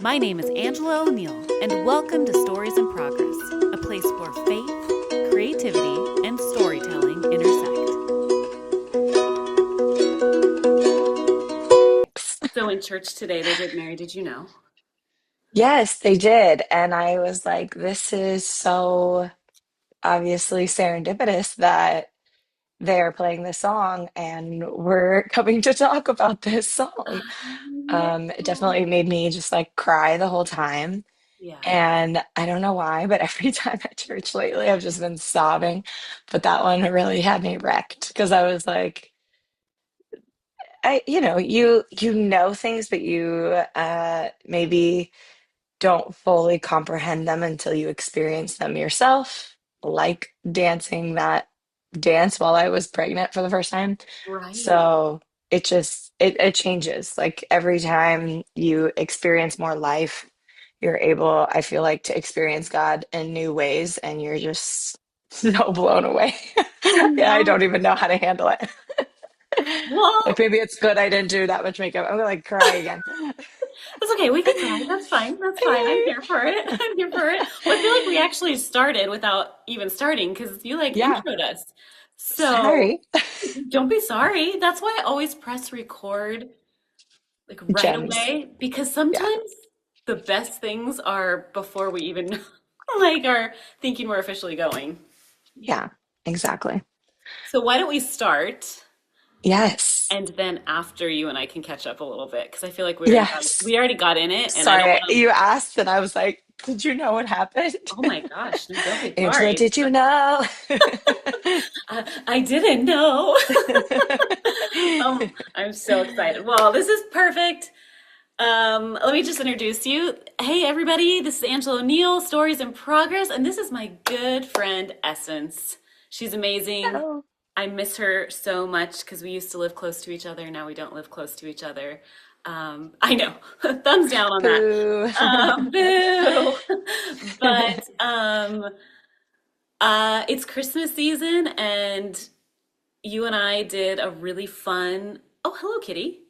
My name is Angela O'Neill, and welcome to Stories in Progress, a place where faith, creativity, and storytelling intersect. So in church today, they did Mary, did you know? Yes, they did. And I was like, this is so obviously serendipitous that they're playing this song and we're coming to talk about this song. I It know. definitely made me just like cry the whole time. Yeah. And I don't know why, but every time at church lately, I've just been sobbing. But that one really had me wrecked because I was like, you know things, but you maybe don't fully comprehend them until you experience them yourself, like dancing that dance while I was pregnant for the first time. Right. So it changes. Like every time you experience more life, you're able, I feel like, to experience God in new ways, and you're just so blown away. I Yeah, I know. don't even know how to handle it. Like Well, maybe it's good I didn't do that much makeup. I'm gonna like cry again. that's okay. We can cry. That's fine. That's fine. I'm here for it. I'm here for it. Well, I feel like we actually started without even starting because you like Yeah, introed us. So sorry. don't be sorry. That's why I always press record like right Gems. away because Yeah. sometimes the best things are before we even like are thinking we're officially going. Yeah, exactly. So why don't we start Yes. and then after you and I can catch up a little bit because I feel like Yes. we already got in it and I don't Sorry, want to. you asked, and I was like, did you know what happened? Oh my gosh, no, don't be Angela, sorry. did you know? I didn't know. I'm so excited. Well, this is perfect. Let me just introduce you. Hey, everybody, this is Angela O'Neill, Stories in Progress, and this is my good friend Essence. She's amazing. No. I miss her so much because we used to live close to each other. Now we don't live close to each other. I know. Thumbs down on that. Boo. Boo. But it's Christmas season, and you and I did a really fun. Oh, hello, Kitty.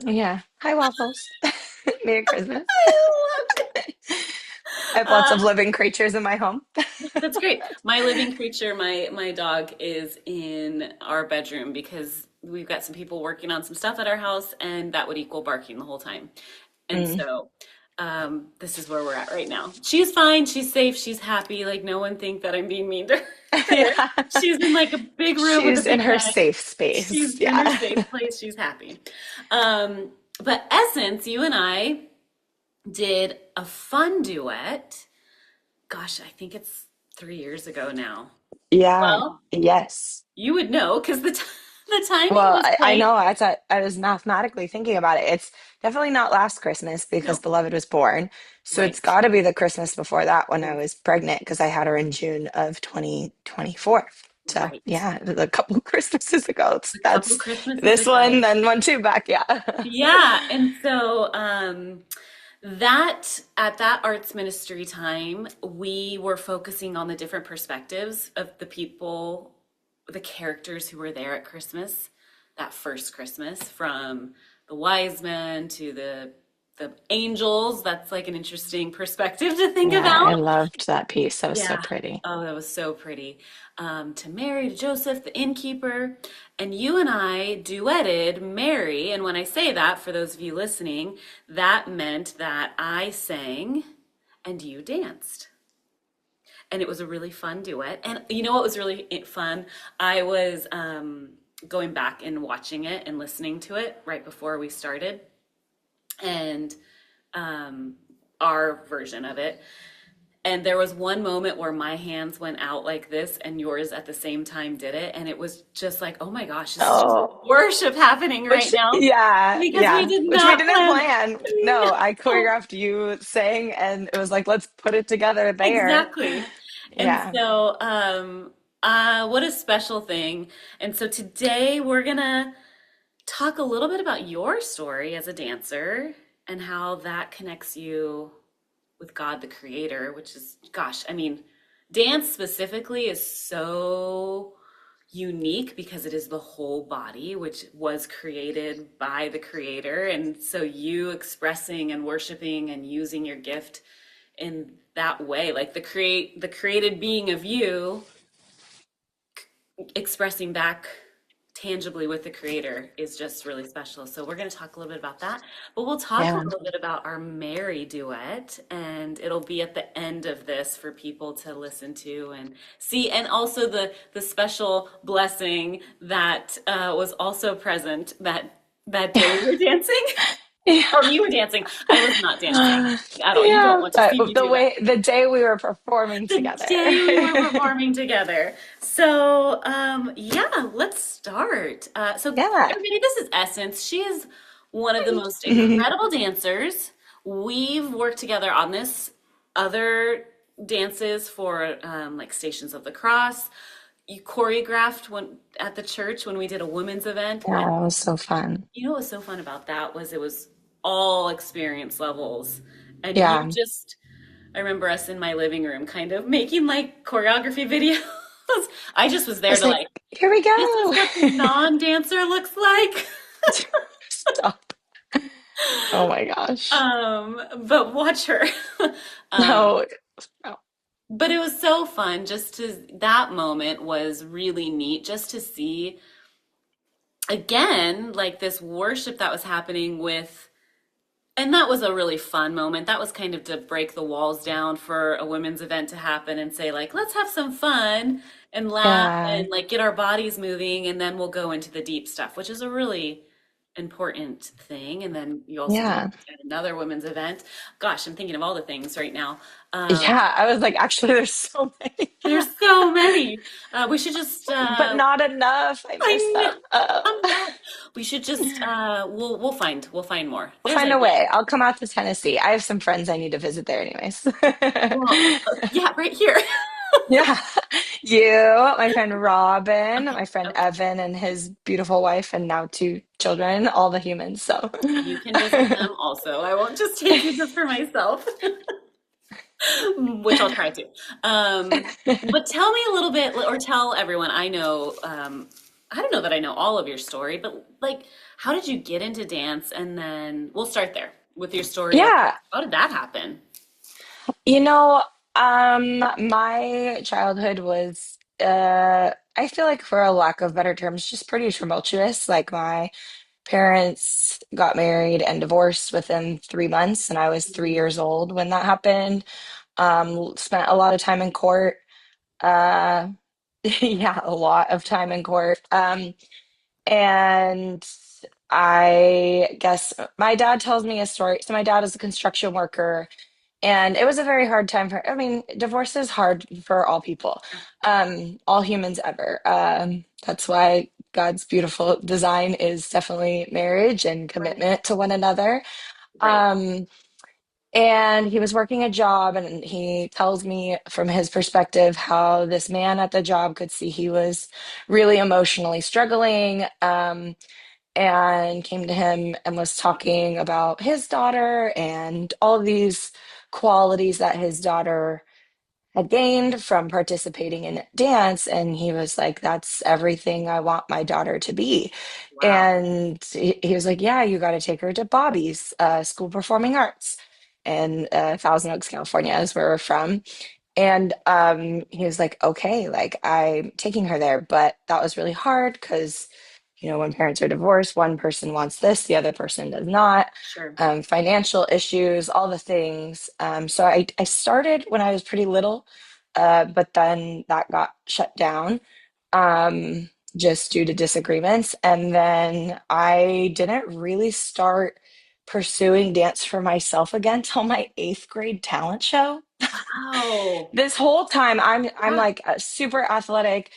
Yeah. Hi, Waffles. Merry Christmas. I love I have lots of it. living creatures in my home. That's great. My living creature, my dog, is in our bedroom because we've got some people working on some stuff at our house, and that would equal barking the whole time. And Mm. so, this is where we're at right now. She's fine. She's safe. She's happy. Like no one think that I'm being mean to her. Yeah. She's in like a big room with a She's in big her bed. safe She's space. in her Yeah. safe place. She's happy. Um, but Essence, you and I did a fun duet. Gosh, I think it's 3 years ago now. Yeah. Well, Yes. you would know because the timing Well, was I quite know I was mathematically thinking about it. It's definitely not last Christmas because no, Beloved was born. So it's right, got to be the Christmas before that when I right, was pregnant because I had her in June of 2024. So right. yeah, it was a couple Christmases ago. A couple That's Christmases this one, ago. then one two back. Yeah. Yeah, and so that at that arts ministry time, we were focusing on the different perspectives of the people, the characters who were there at Christmas, that first Christmas, from the wise men to the angels. That's like an interesting perspective to think Yeah, I about. loved that piece. That was so Yeah. pretty. Oh, that was so pretty. To Mary, to Joseph, the innkeeper. And you and I duetted Mary. And when I say that, for those of you listening, that meant that I sang and you danced. And it was a really fun duet. And you know what was really fun? I was going back and watching it and listening to it right before we started, and our version of it. And there was one moment where my hands went out like this and yours at the same time did it. And it was just like, oh my gosh, this is just like Oh, worship happening right which now yeah, because we yeah, did which we not didn't plan. plan. No, I No, choreographed you saying, and it was like, let's put it together there. exactly. And Yeah. so, what a special thing. And so today we're gonna talk a little bit about your story as a dancer and how that connects you with God the Creator, which is, gosh, I mean, dance specifically is so unique because it is the whole body, which was created by the creator. And so you expressing and worshiping and using your gift in that way, like the created being of you expressing back tangibly with the creator is just really special. So we're going to talk a little bit about that, but we'll talk a Yeah. little bit about our Mary duet, and it'll be at the end of this for people to listen to and see, and also the special blessing that was also present that day we were dancing. Yeah. Or you were dancing. I was not dancing at all. You don't Yeah, want to but see me the do that. way the day we were performing The together. day we were performing together. So, yeah, let's start. So, Yeah. everybody, this is Essence. She is one of the most Mhm. incredible dancers. We've worked together on this other dances for like Stations of the Cross. You choreographed when at the church when we did a women's event. Yeah, it was so fun. You know what was so fun about that was it was all experience levels, and you Yeah. just I remember us in my living room kind of making like choreography videos. I just was I there was to like, like, here we this is go. what the non-dancer looks like. Stop. Oh my gosh. But watch her. Um, No. No. but it was so fun just to, that moment was really neat just to see again, like this worship that was happening with. And that was a really fun moment. That was kind of to break the walls down for a women's event to happen and say, like, let's have some fun and laugh Yeah. and like get our bodies moving, and then we'll go into the deep stuff, which is a really important thing. And then you also did Yeah. another women's event. Gosh, I'm thinking of all the things right now. Yeah. I was like, actually, there's so many. There's so many. We should just But not enough. I miss I know, them. I'm not. We should just we'll find more. We'll There's find a ideas. way. I'll come out to Tennessee. I have some friends I need to visit there anyways. Well, yeah, right here. Yeah. You, my friend Robin, Okay, my friend okay. Evan and his beautiful wife, and now two children, all the humans. So, You can visit them also. I won't just take you just for myself, which I'll try to. But tell me a little bit, or tell everyone. I know, I don't know that I know all of your story, but like, how did you get into dance? And then we'll start there with your story of yeah, how did that happen? you know, my childhood was, I feel like for a lack of better terms, just pretty tumultuous. Like my parents got married and divorced within 3 months, and I was 3 years old when that happened. Spent a lot of time in court. Uh, yeah, a lot of time in court. And I guess my dad tells me a story. So my dad is a construction worker, and it was a very hard time for, I mean, divorce is hard for all people, all humans ever. That's why God's beautiful design is definitely marriage and Right, commitment to one another. right, Um, and he was working a job, and he tells me from his perspective how this man at the job could see he was really emotionally struggling, and came to him and was talking about his daughter and all these qualities that his daughter had gained from participating in dance. And he was like, that's everything I want my daughter to be. wow, And he was like, yeah, you got to take her to Bobby's School of Performing Arts in Thousand Oaks, California, is where we're from. And he was like, okay, like I'm taking her there. But that was really hard because, when parents are divorced, one person wants this, the other person does not. sure, Financial issues, all the things. So I started when I was pretty little, but then that got shut down, just due to disagreements. And then I didn't really start pursuing dance for myself again till my eighth grade talent show. wow, This whole time I'm yeah, like a super athletic,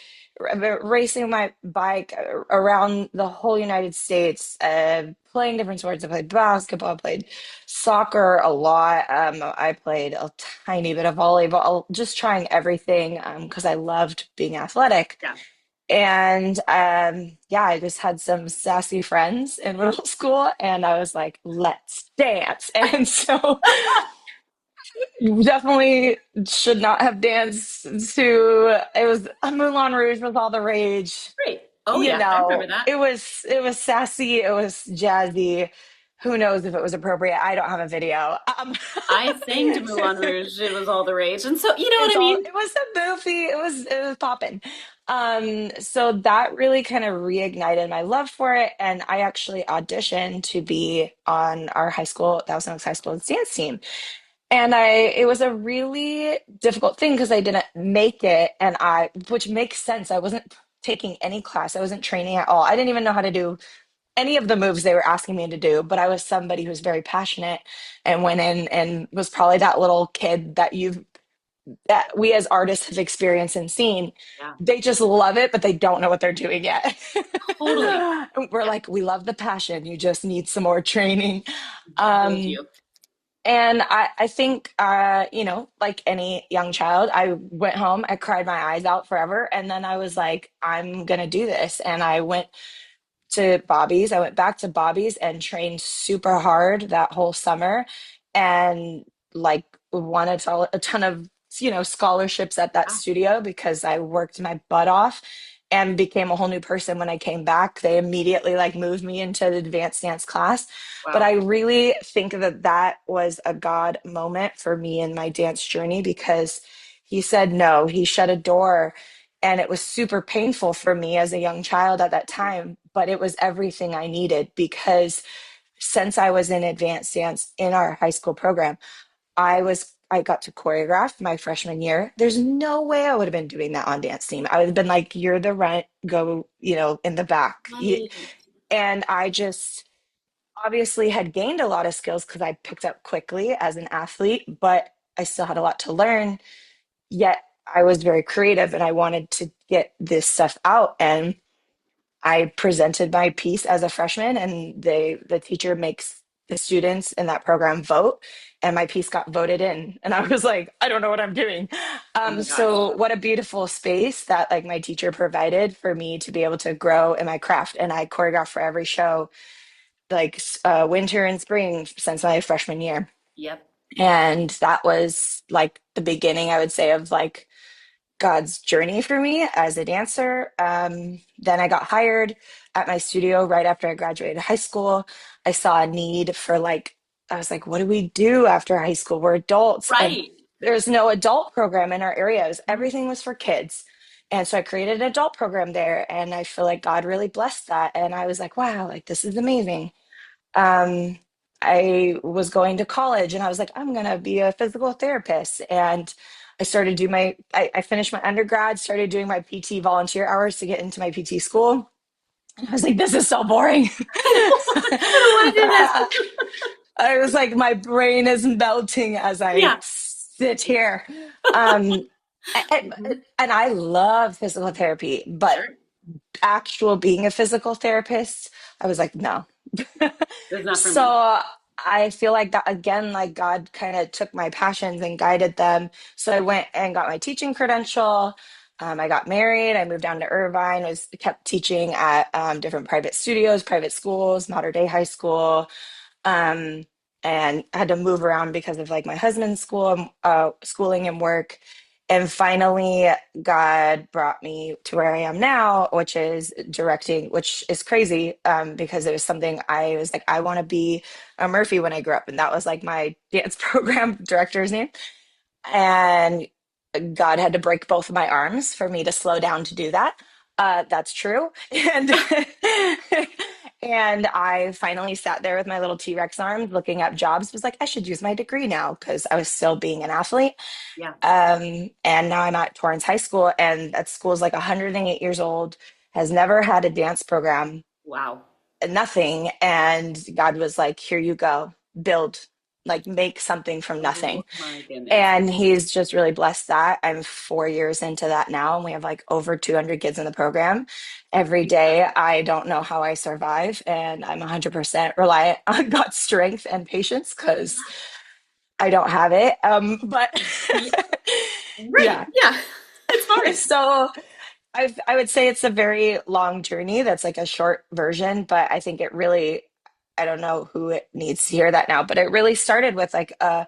racing my bike around the whole United States, playing different sports. I played basketball, I played soccer a lot. I played a tiny bit of volleyball, just trying everything because I loved being athletic. yeah. And yeah, I just had some sassy friends in middle school, and I was like, let's dance. And so Definitely should not have danced to it was Moulin Rouge was all the rage. Great. Oh You yeah, I remember know, that. it was sassy, it was jazzy. Who knows if it was appropriate? I don't have a video. I sang to Moulin Rouge. It was all the rage. And so, you know what It's I all mean? it was a movie. It was popping. So that really kind of reignited my love for it. And I actually auditioned to be on our high school, Thousand Oaks High School's dance team. And it was a really difficult thing because I didn't make it, which makes sense. I wasn't taking any class. I wasn't training at all. I didn't even know how to do any of the moves they were asking me to do, but I was somebody who was very passionate and went in and was probably that little kid that we as artists have experienced and seen. Yeah, They just love it, but they don't know what they're doing yet. totally. We're Yeah, like, we love the passion. You just need some more training. build Um, you. and I think, you know, like any young child, I went home, I cried my eyes out forever. And then I was like, I'm going to do this. And I went to Bobby's. I went back to Bobby's and trained super hard that whole summer and like won a ton of, you know, scholarships at that Wow. studio because I worked my butt off and became a whole new person when I came back. They immediately like moved me into the advanced dance class. But Wow. I really think that that was a God moment for me in my dance journey because he said no, he shut a door and it was super painful for me as a young child at that time, but it was everything I needed because since I was in advanced dance in our high school program, I got to choreograph my freshman year. There's no way I would have been doing that on dance team. I would have been like, you're the runt, go, you know, in the back. Right. And I just obviously had gained a lot of skills because I picked up quickly as an athlete, but I still had a lot to learn. Yet I was very creative and I wanted to get this stuff out. And I presented my piece as a freshman, and the teacher makes the students in that program vote, and my piece got voted in. And I was like, I don't know what I'm doing. Oh my gosh. So what a beautiful space that like my teacher provided for me to be able to grow in my craft. And I choreographed for every show, like winter and spring since my freshman year. Yep. And that was like the beginning, I would say, of like God's journey for me as a dancer. Then I got hired at my studio right after I graduated high school. I saw a need for like, I was like, what do we do after high school? We're adults, and Right. there's no adult program in our areas. Mhm. Everything was for kids. And so I created an adult program there, and I feel like God really blessed that. And I was like, wow, like this is amazing. um, I was going to college and I was like, I'm going to be a physical therapist. And I finished my undergrad, started doing my PT volunteer hours to get into my PT school. And I was like, this is so boring. I don't want to do this. I was like, my brain is melting as I Yeah. sit here. Um, Hmm. and I love physical therapy, but Sure. actual being a physical therapist, I was like, no. It's not for me. So I feel like that again, like God kind of took my passions and guided them. So I went and got my teaching credential. I got married. I moved down to Irvine. Was kept teaching at different private studios, private schools, Mater Dei High School, um, and I had to move around because of like my husband's schooling and work. And finally, God brought me to where I am now, which is directing, which is crazy because it was something I was like, I want to be a Murphy when I grew up. And that was like my dance program director's name. And God had to break both of my arms for me to slow down to do that. That's true. And and I finally sat there with my little T-Rex arms looking up jobs, was like, I should use my degree now because I was still being an athlete. Yeah. And now I'm at Torrance High School, and that school is like 108 years old, has never had a dance program, Wow. nothing. And God was like, here you go, build, like make something from Oh nothing. my goodness. And he's just really blessed that. I'm 4 years into that now, and we have like over 200 kids in the program. Every day, I don't know how I survive, and I'm 100% reliant on God's strength and patience because I don't have it. But Yeah. Right. yeah, Yeah. It's hard. so I would say it's a very long journey. That's like a short version, but I think it really I don't know who it needs to hear that now, but it really started with like a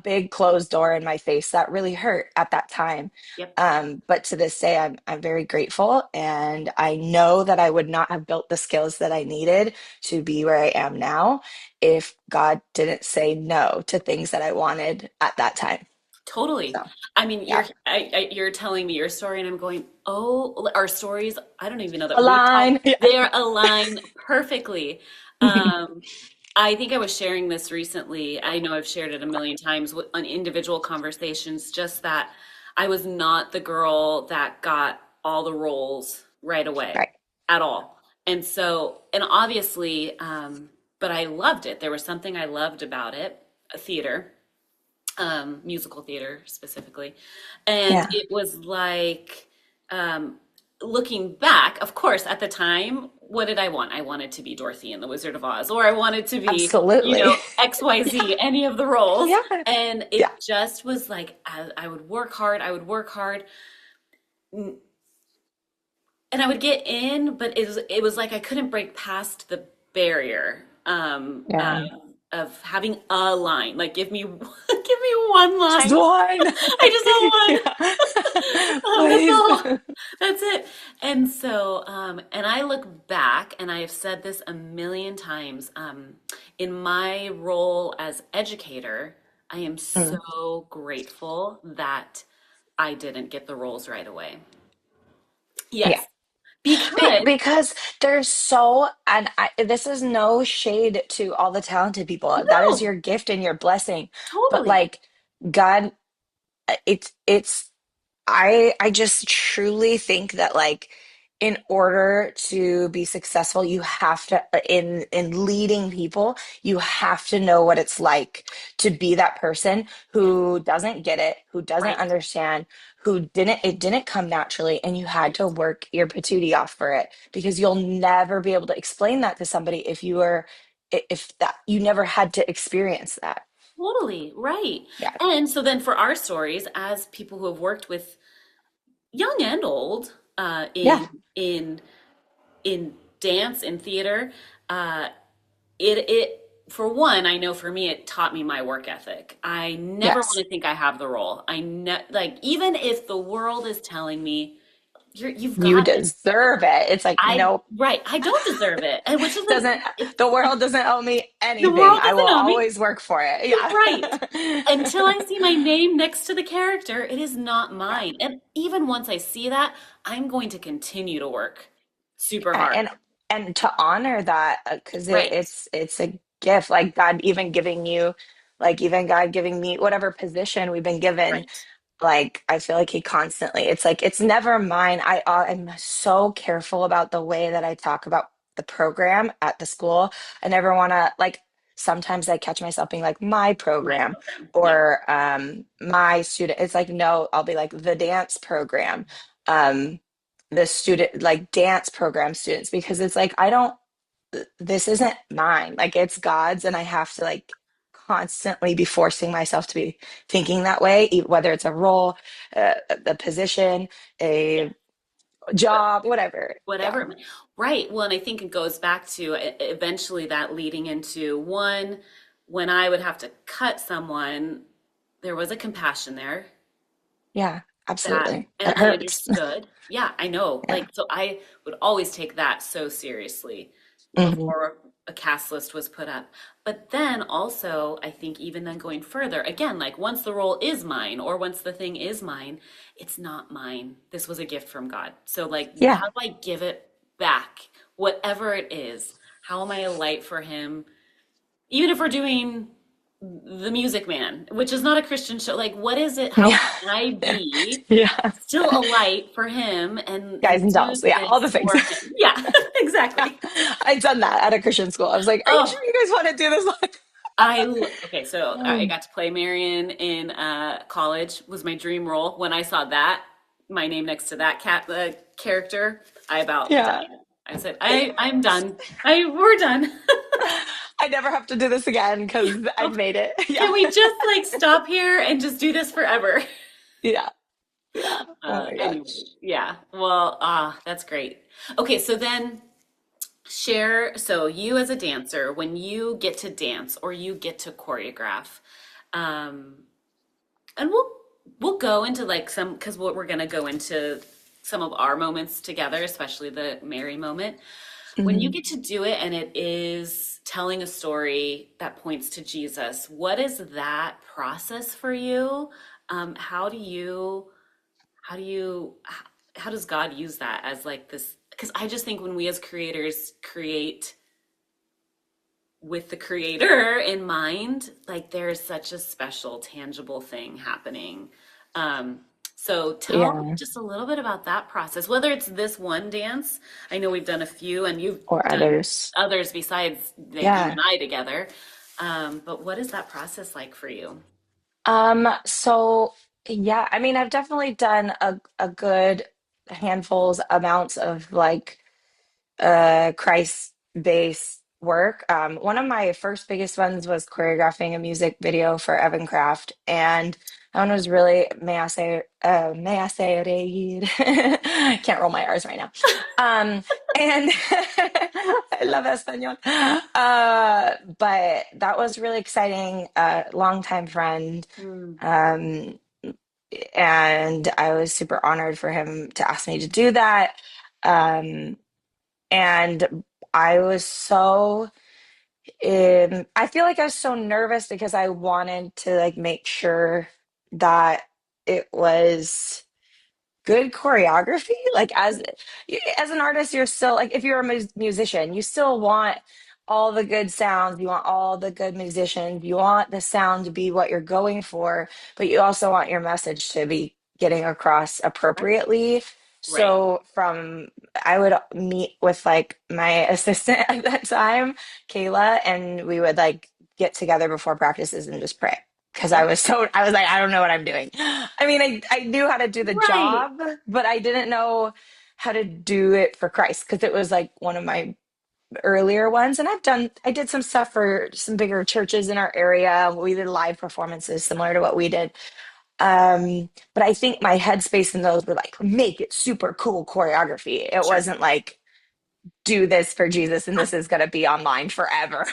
big closed door in my face that really hurt at that time. Yep. But to this day, I'm very grateful, and I know that I would not have built the skills that I needed to be where I am now if God didn't say no to things that I wanted at that time. Totally. So I mean, yeah, you're telling me your story, and I'm going, oh, our stories. I don't even know that a we've line. talked. They're aligned perfectly. Yeah. Um, I think I was sharing this recently. I know I've shared it a million times on individual conversations, just that I was not the girl that got all the roles right away Right. at all. And so, and obviously, but I loved it. There was something I loved about it, theater, musical theater specifically. And Yeah, it was like, looking back, of course, at the time, what did I want? I wanted to be Dorothy in The Wizard of Oz, or I wanted to be, absolutely. XYZ, Yeah. any of the roles. Yeah. And Yeah. it just was like, I would work hard, I would work hard, and I would get in, but it was like I couldn't break past the barrier, Yeah. of having a line. Like, give me, give me one Just line. one. I just want one. Yeah. That's Please. all. That's it. And so, and I look back, and I have said this a million times, in my role as educator, I am Mm, so grateful that I didn't get the roles right away. yeah. Yes, because Because there's so, and this is no shade to all the talented people. That is no, your gift and your blessing. But totally. like God, it's I just truly think that like in order to be successful, you have to in leading people, you have to know what it's like to be that person Yeah, who doesn't get it, who doesn't right. understand, who didn't it didn't come naturally, and you had to Yes, work your patootie off for it because you'll never be able to explain that to somebody if you were if that you never had to experience that. totally, right. Yeah. And so then for our stories, as people who have worked with young and old, Yeah. in in dance and theater, uh, it for one, I know for me, it taught me my work ethic. I never want Yes. to think I have the role. Like, even if the world is telling me you've You got it, deserve it. It's like, nope, right, I don't deserve it, and which is doesn't it, the world doesn't owe me the anything. world I will doesn't owe me. always work for it. Right. Yeah. Until I see my name next to the character, it is not Yeah. mine. And even once I see that, I'm going to continue to work super Yeah, hard. and to honor that because Right. it's a gift like God even giving you like even God giving me whatever position we've been given. Right. Like I feel like he constantly it's like it's never mine. I'm so careful about the way that I talk about the program at the school. I never want to like sometimes I catch myself being like my My program program. Yep. or my student. It's like no, I'll be like the dance program. Um the student like dance program students because it's like I don't this isn't mine. Like it's God's and I have to like constantly be forcing myself to be thinking that way, whether it's a role, a position, Yeah. a job, whatever. Yeah. Whatever. Right. Well, and I think it goes back to eventually that leading into one, when I would have to cut someone, there was a compassion there. Yeah, That, absolutely. and It I hurts. understood. Yeah, I know. Yeah. Like, so I would always take that so seriously Hmm. before a cast list was put up. But then also, I think even then going further, again, like once the role is mine or once the thing is mine, it's not mine. This was a gift from God. So, like, Yeah. how do I give it back? Whatever it is, how am I a light for Him? Even if we're doing The Music Man, which is not a Christian show, like, what is it? How Yeah. can I be Yeah. still a light for Him and Guys and do dolls. Yeah, all the this things. for Him? Yeah, exactly. I'd done that at a Christian school. I was like, are you sure Oh, you guys want to do this one? okay, so I got to play Marion in college, was my dream role. When I saw that, my name next to that character, I about died. Yeah. I said, I'm done. We're done. I never have to do this again because I've made it. Yeah. Can we just like stop here and just do this forever? Yeah. Yeah. Oh my Anyway, gosh. yeah. Well, that's great. Okay, so then Share, so you as a dancer, when you get to dance or you get to choreograph, um, and we'll go into like some because what we're gonna go into some of our moments together, especially the Mary moment. When you Mhm. get to do it and it is telling a story that points to Jesus, what is that process for you? How do you how does God use that as like this? Because I just think when we as creators create with the creator in mind, like there's such a special, tangible thing happening. Um, so tell Yeah, just a little bit about that process, whether it's this one dance. I know we've done a few and you've or done others. others besides like you Yeah. and I together. But what is that process like for you? So yeah, I mean, I've definitely done a good handfuls amounts of like Christ-based work. One of my first biggest ones was choreographing a music video for Evan Craft, and that one was really may I say reír. Can't roll my R's right now. And I love Espanol. But that was really exciting. Longtime friend. Mm, Um, and I was super honored for him to ask me to do that. Um, and I was so I feel like I was so nervous because I wanted to like make sure that it was good choreography. Like as an artist, you're still like if you're a musician, you still want all the good sounds, you want all the good musicians, you want the sound to be what you're going for, but you also want your message to be getting across right, appropriately. right. So from I would meet with like my assistant at that time, Kayla, and we would like get together before practices and just pray because Yep. I was like, I don't know what I'm doing. I mean, I knew how to do the Right. job, but I didn't know how to do it for Christ because it was like one of my earlier ones. And I did some stuff for some bigger churches in our area. We did live performances similar to what we did. But I think my headspace in those were like, make it super cool choreography. It Sure. wasn't like, do this for Jesus and this is going to be online forever.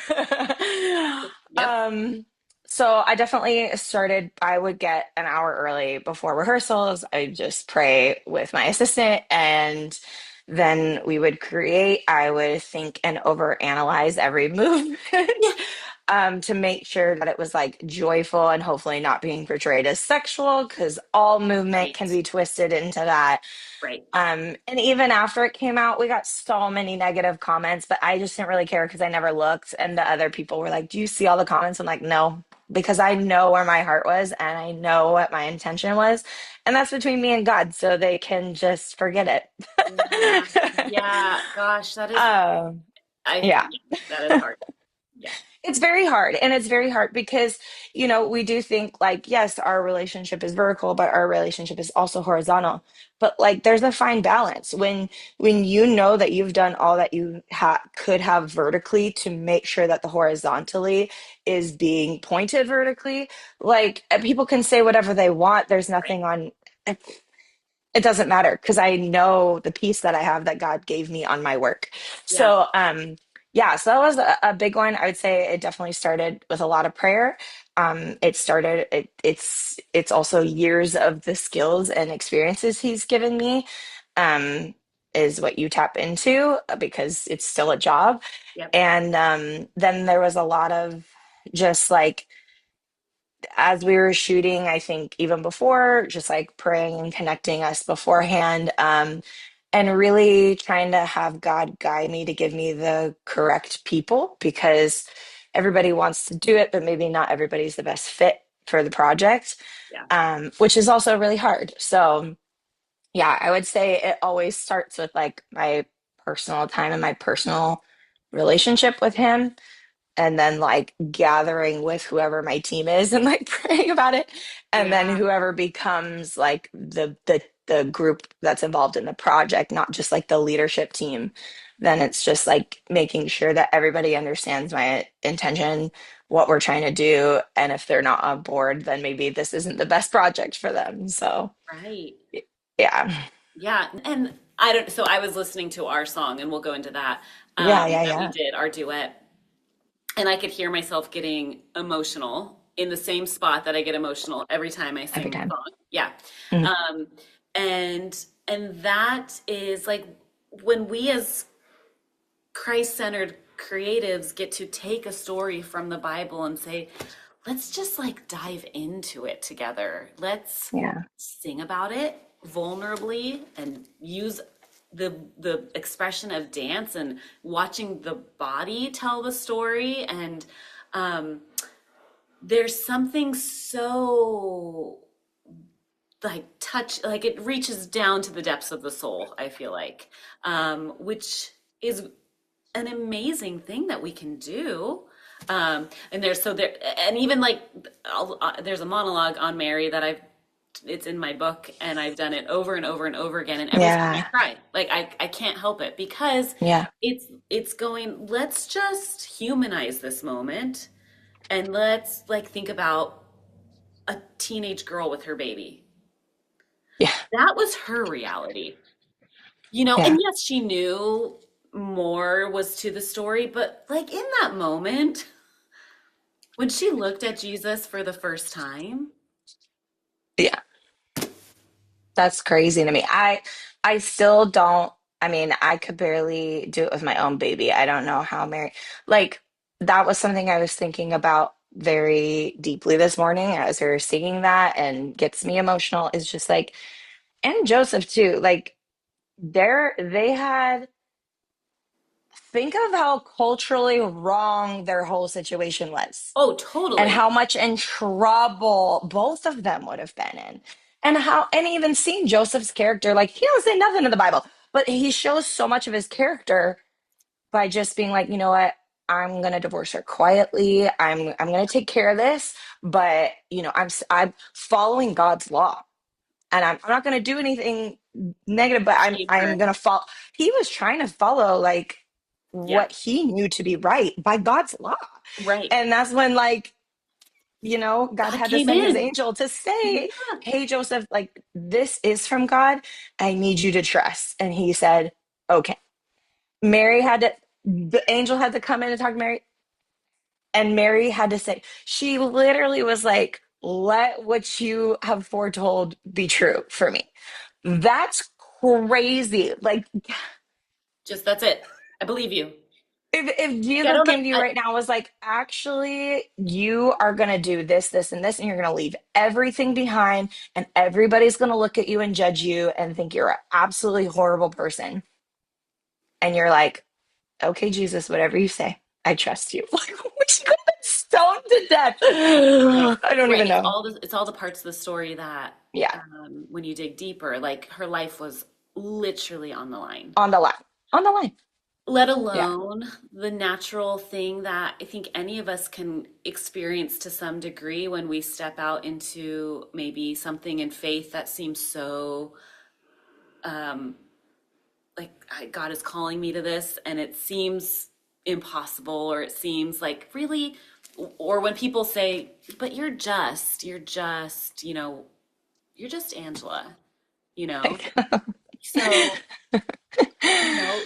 Yep. um, so I definitely started, I would get an hour early before rehearsals. I just pray with my assistant and then we would create. I would think and overanalyze every movement Yeah. to make sure that it was like joyful and hopefully not being portrayed as sexual because all movement can Right. be twisted into that. Right. And even after it came out, we got so many negative comments, but I just didn't really care because I never looked. And the other people were like, do you see all the comments? I'm like, no, because I know where my heart was and I know what my intention was. And that's between me and God. So they can just forget Yeah. it. Yeah. Gosh, that is, um, yeah. yeah, that is hard. Yeah. It's very hard. And it's very hard because, we do think like, yes, our relationship is vertical, but our relationship is also horizontal. But like there's a fine balance when you know that you've done all that you could have vertically to make sure that the horizontally is being pointed vertically. Like people can say whatever they want. There's Right. nothing on it doesn't matter because I know the peace that I have that God gave me on my work. Yeah. So, yeah, so that was a big one. I would say it definitely started with a lot of prayer. It's also years of the skills and experiences he's given me, um, is what you tap into because it's still a job. Yep. And then there was a lot of just like as we were shooting, I think even before, just like praying and connecting us beforehand, and really trying to have God guide me to give me the correct people because everybody wants to do it, but maybe not everybody's the best fit for the project, Yeah. which is also really hard. So, yeah, I would say it always starts with like my personal time and my personal relationship with Him and then like gathering with whoever my team is and like praying about it and then Yeah. whoever becomes like the group that's involved in the project, not just like the leadership team, then it's just like making sure that everybody understands my intention, what we're trying to do, and if they're not on board then maybe this isn't the best project for them. So Right. yeah. Yeah, and I don't, so I was listening to our song, and we'll go into that, Yeah, yeah, that we yeah. did, our duet, and I could hear myself getting emotional in the same spot that I get emotional every time I Every sing the time. song. Yeah. Mhm. Um, and that is like when we as Christ-centered creatives get to take a story from the Bible and say, let's just like dive into it together. Let's Yeah, sing about it vulnerably and use the expression of dance and watching the body tell the story. And um, there's something so like touch, like it reaches down to the depths of the soul, I feel like, which is an amazing thing that we can do. And there's so there, and even like there's a monologue on Mary that it's in my book, and I've done it over and over and over again. And every time I yeah, cry, like I can't help it because yeah, it's going, let's just humanize this moment and let's like think about a teenage girl with her baby. yeah, That was her reality. And yeah. yes, she knew more was to the story, but like in that moment, when she looked at Jesus for the first time, Yeah. That's crazy to me. I still don't, I mean, I could barely do it with my own baby. I don't know how Mary, like that was something I was thinking about very deeply this morning as we were singing that and gets me emotional is just like, and Joseph too, like they had, think of how culturally wrong their whole situation was oh, and totally. how much in trouble both of them would have been in. And how, and even seeing Joseph's character, like he don't say nothing in the Bible, but he shows so much of his character by just being like, you know what, I'm gonna divorce her quietly. I'm gonna take care of this, but I'm following God's law, and I'm not gonna do anything negative, but I'm Shame her. I'm gonna follow. He was trying to follow like Yeah, what he knew to be right by God's law, right. and that's when like God God had to came send his in. angel to say, Yeah, hey, Joseph, like, this is from God. I need you to trust. And he said, okay. The angel had to come in and talk to Mary. And Mary had to say, she literally was like, let what you have foretold be true for me. That's crazy. Like, just that's it. I believe you. if Yeah, I Jesus don't know. came to you right now and was like, actually, you are going to do this, this, and this, and you're going to leave everything behind, and everybody's going to look at you and judge you and think you're an absolutely horrible person. And you're like, okay, Jesus, whatever you say, I trust you. Like, she could have been stoned to death. Right, I don't right. even know. It's all the parts of the story that, Yeah, when you dig deeper, like her life was literally on the line. on the line. On the line. Let Yeah. alone the natural thing that I think any of us can experience to some degree when we step out into maybe something in faith that seems so um, like God is calling me to this, and it seems impossible, or it seems like really, or when people say, but you're just Angela, you know? So,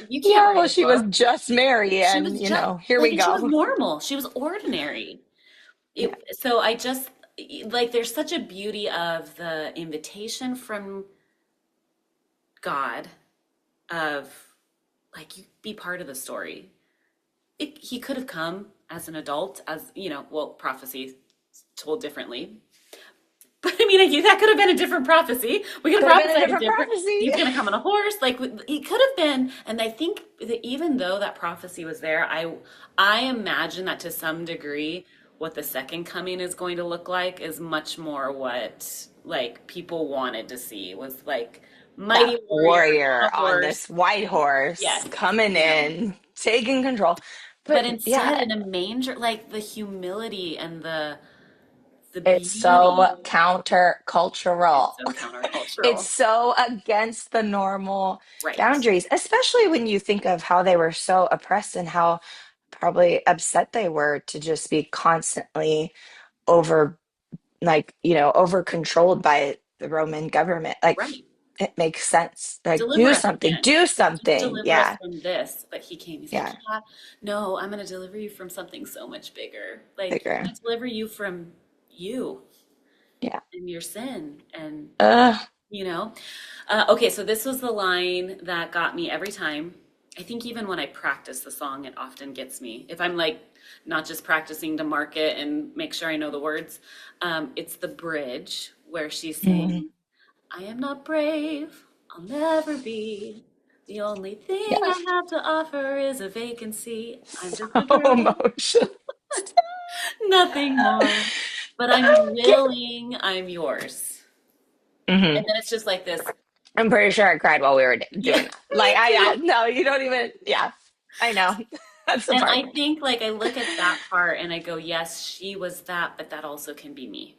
you can't Yeah, write well, a she was book. just Mary, She and was just here like, we and she was go. normal. She was ordinary. Yeah. So I just like, there's such a beauty of the invitation from God of like, you be part of the story. He could have come as an adult, as well, prophecy told differently. But I mean, that could have been a different prophecy. We could Could have have been a prophesied it different different. prophecy. He's going to come on a horse. Like he could have been. And I think that even though that prophecy was there, I imagine that to some degree, what the second coming is going to look like is much more what like people wanted to see, was like That mighty warrior on warrior a on horse. this white horse Yes, coming in, taking control. But But yeah, instead in a manger, like the humility and the it's so beauty. countercultural. It's so It's countercultural. so against the normal Right. boundaries, especially when you think of how they were so oppressed and how probably upset they were to just be constantly over, like, over controlled by the Roman government. Like, Right. it makes sense. Like, Deliver do us something, again. do Just something. deliver us Yeah. from this. But he came, he's like, Yeah. yeah, no, I'm going to deliver you from something so much bigger. Like, I'm Bigger. going to deliver you from you Yeah. and your sin. And, Uh, you know, okay, so this was the line that got me every time. I think even when I practice the song, it often gets me. If I'm like not just practicing to mark it and make sure I know the words, it's the bridge where she's mm, saying, I am not brave, I'll never be. The only thing yeah. I have to offer is a vacancy. I'm just a So girl, emotional. nothing more. But I'm willing, I'm yours. Hmm. And then it's just like this. I'm pretty sure I cried while we were Yeah, doing that. Like, me I too. no, you don't even, yeah, I know. That's the And part. I think like I look at that part and I go, yes, she was that, but that also can be me.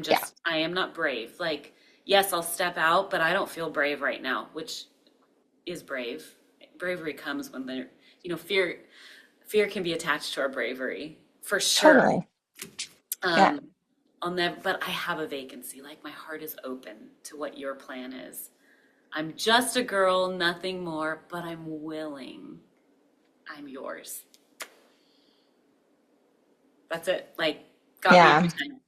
Yeah, I am not brave. Like, yes, I'll step out, but I don't feel brave right now, which is brave. Bravery comes when there, fear can be attached to our bravery for sure. totally. Yeah. Um, I'll never, but I have a vacancy. Like my heart is open to what your plan is. I'm just a girl, nothing more, but I'm willing. I'm yours. That's it. Like, got me every Yeah. time.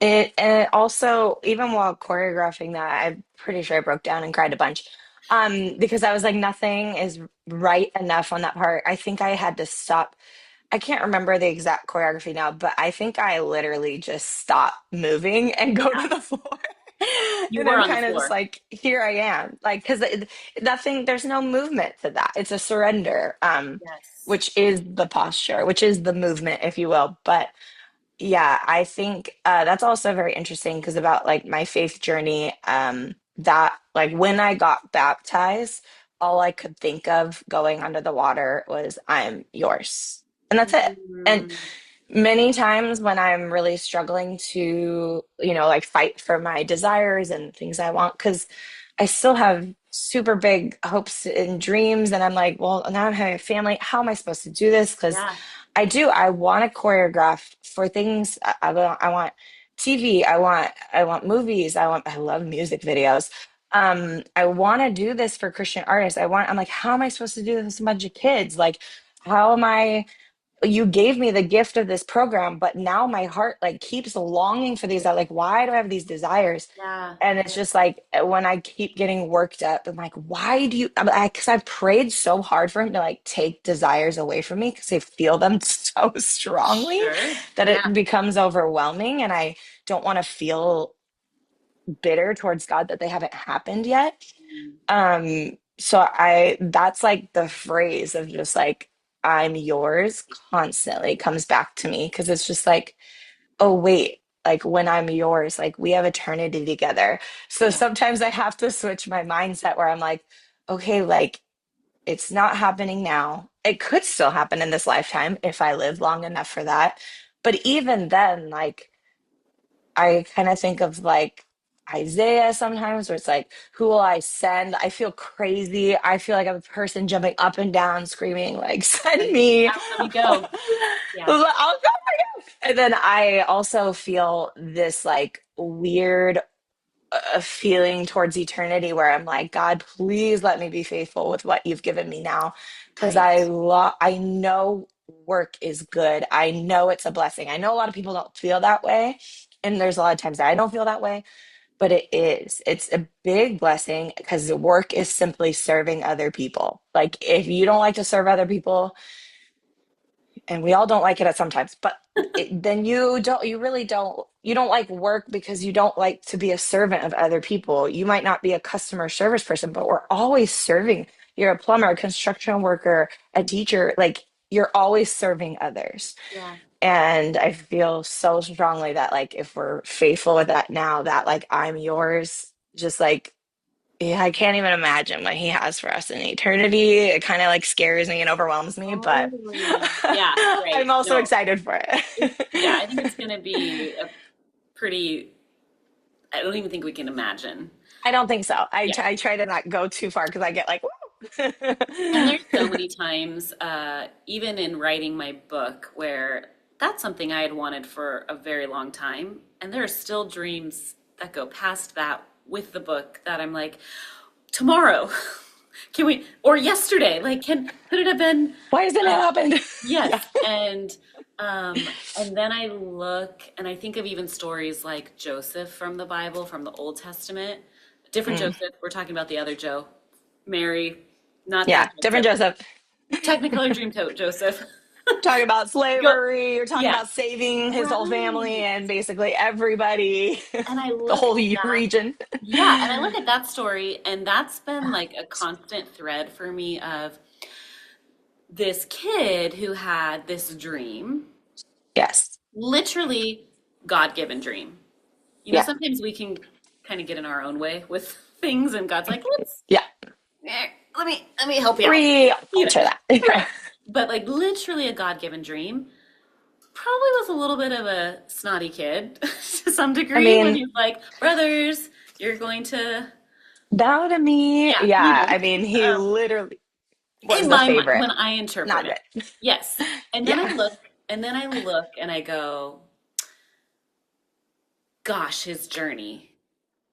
And it also, even while choreographing that, I'm pretty sure I broke down and cried a bunch. Because I was like, nothing is right enough on that part. I think I had to stop. I can't remember the exact choreography now, but I think I literally just stop moving and go to the floor. You And were I'm on the kind of just floor. like, here I am. Like, because nothing, there's no movement to that. It's a surrender, Yes. which is the posture, which is the movement, if you will. But yeah, I think that's also very interesting because about like my faith journey, that like when I got baptized, all I could think of going under the water was, I'm yours. And that's it. And Mm, many times when I'm really struggling to, like fight for my desires and things I want, because I still have super big hopes and dreams. And I'm like, well, now I'm having a family. How am I supposed to do this? Because yeah, I want to choreograph for things. I want TV. I want movies. I love music videos. I want to do this for Christian artists. I'm like, how am I supposed to do this with a bunch of kids? Like, how am I? You gave me the gift of this program, but now my heart like keeps longing for these. I like, why do I have these desires? yeah, And it's just like when I keep getting worked up, I'm like, why do you? Because I've prayed so hard for him to like take desires away from me because I feel them so strongly sure. that Yeah. it becomes overwhelming. And I don't want to feel bitter towards God that they haven't happened yet. Mm, So that's like the phrase of just like, I'm yours constantly comes back to me because it's just like, oh, wait, like when I'm yours, like we have eternity together. So yeah, sometimes I have to switch my mindset where I'm like, okay, like it's not happening now. It could still happen in this lifetime if I live long enough for that. But even then, like, I kind of think of like Isaiah sometimes, where it's like, who will I send? I feel crazy. I feel like I'm a person jumping up and down, screaming, like, send send me me. out, let me go. Yeah. I'll go. And then I also feel this like weird feeling towards eternity where I'm like, God, please let me be faithful with what you've given me now. Because Right. I know work is good. I know it's a blessing. I know a lot of people don't feel that way. And there's a lot of times that I don't feel that way, but it is. It's a big blessing because the work is simply serving other people. Like if you don't like to serve other people, and we all don't like it at sometimes, but then you don't like work because you don't like to be a servant of other people. You might not be a customer service person, but we're always serving. You're a plumber, a construction worker, a teacher, like you're always serving others. Yeah. And I feel so strongly that like if we're faithful with that now, that like I'm yours, just like yeah, I can't even imagine what he has for us in eternity. It kind of like scares me and overwhelms me, but Totally. Yeah, I'm right. also No, excited for yeah, I it. think it's going to be a pretty, I don't even think we can imagine. I don't think so. Yeah. I try to not go too far because I get like, And woo. there's so many times, even in writing my book, where that's something I had wanted for a very long time. And there are still dreams that go past that with the book that I'm like, tomorrow, can we, or yesterday, like, could it have been, Why hasn't it uh, happened? Yeah. yes. And then I look and I think of even stories like Joseph from the Bible, from the Old Testament. Different Mm. Joseph. We're talking about the other Joe. Mary, not that Yeah. Different Joseph. Joseph. Technicolor Dreamcoat Joseph. Talking about Go. slavery. You're talking Yeah. about saving his whole family Right. and basically everybody, And I the look whole at that. region. Yeah, and I look at that story, and that's been like a constant thread for me of this kid who had this dream, Yes. literally God-given dream. Yeah. Sometimes we can kind of get in our own way with things, and God's like, Yeah. let me help you out. Re-alter that. Yeah. Right. But like literally a God-given dream. Probably was a little bit of a snotty kid to some I degree when mean, he's like, brothers, you're going to, bow to me. yeah, Yeah. I mean, he um, literally was in the my mind, favorite. when I interpret Not it. good. Yes. And then I Yeah. look, and I go, gosh, his journey.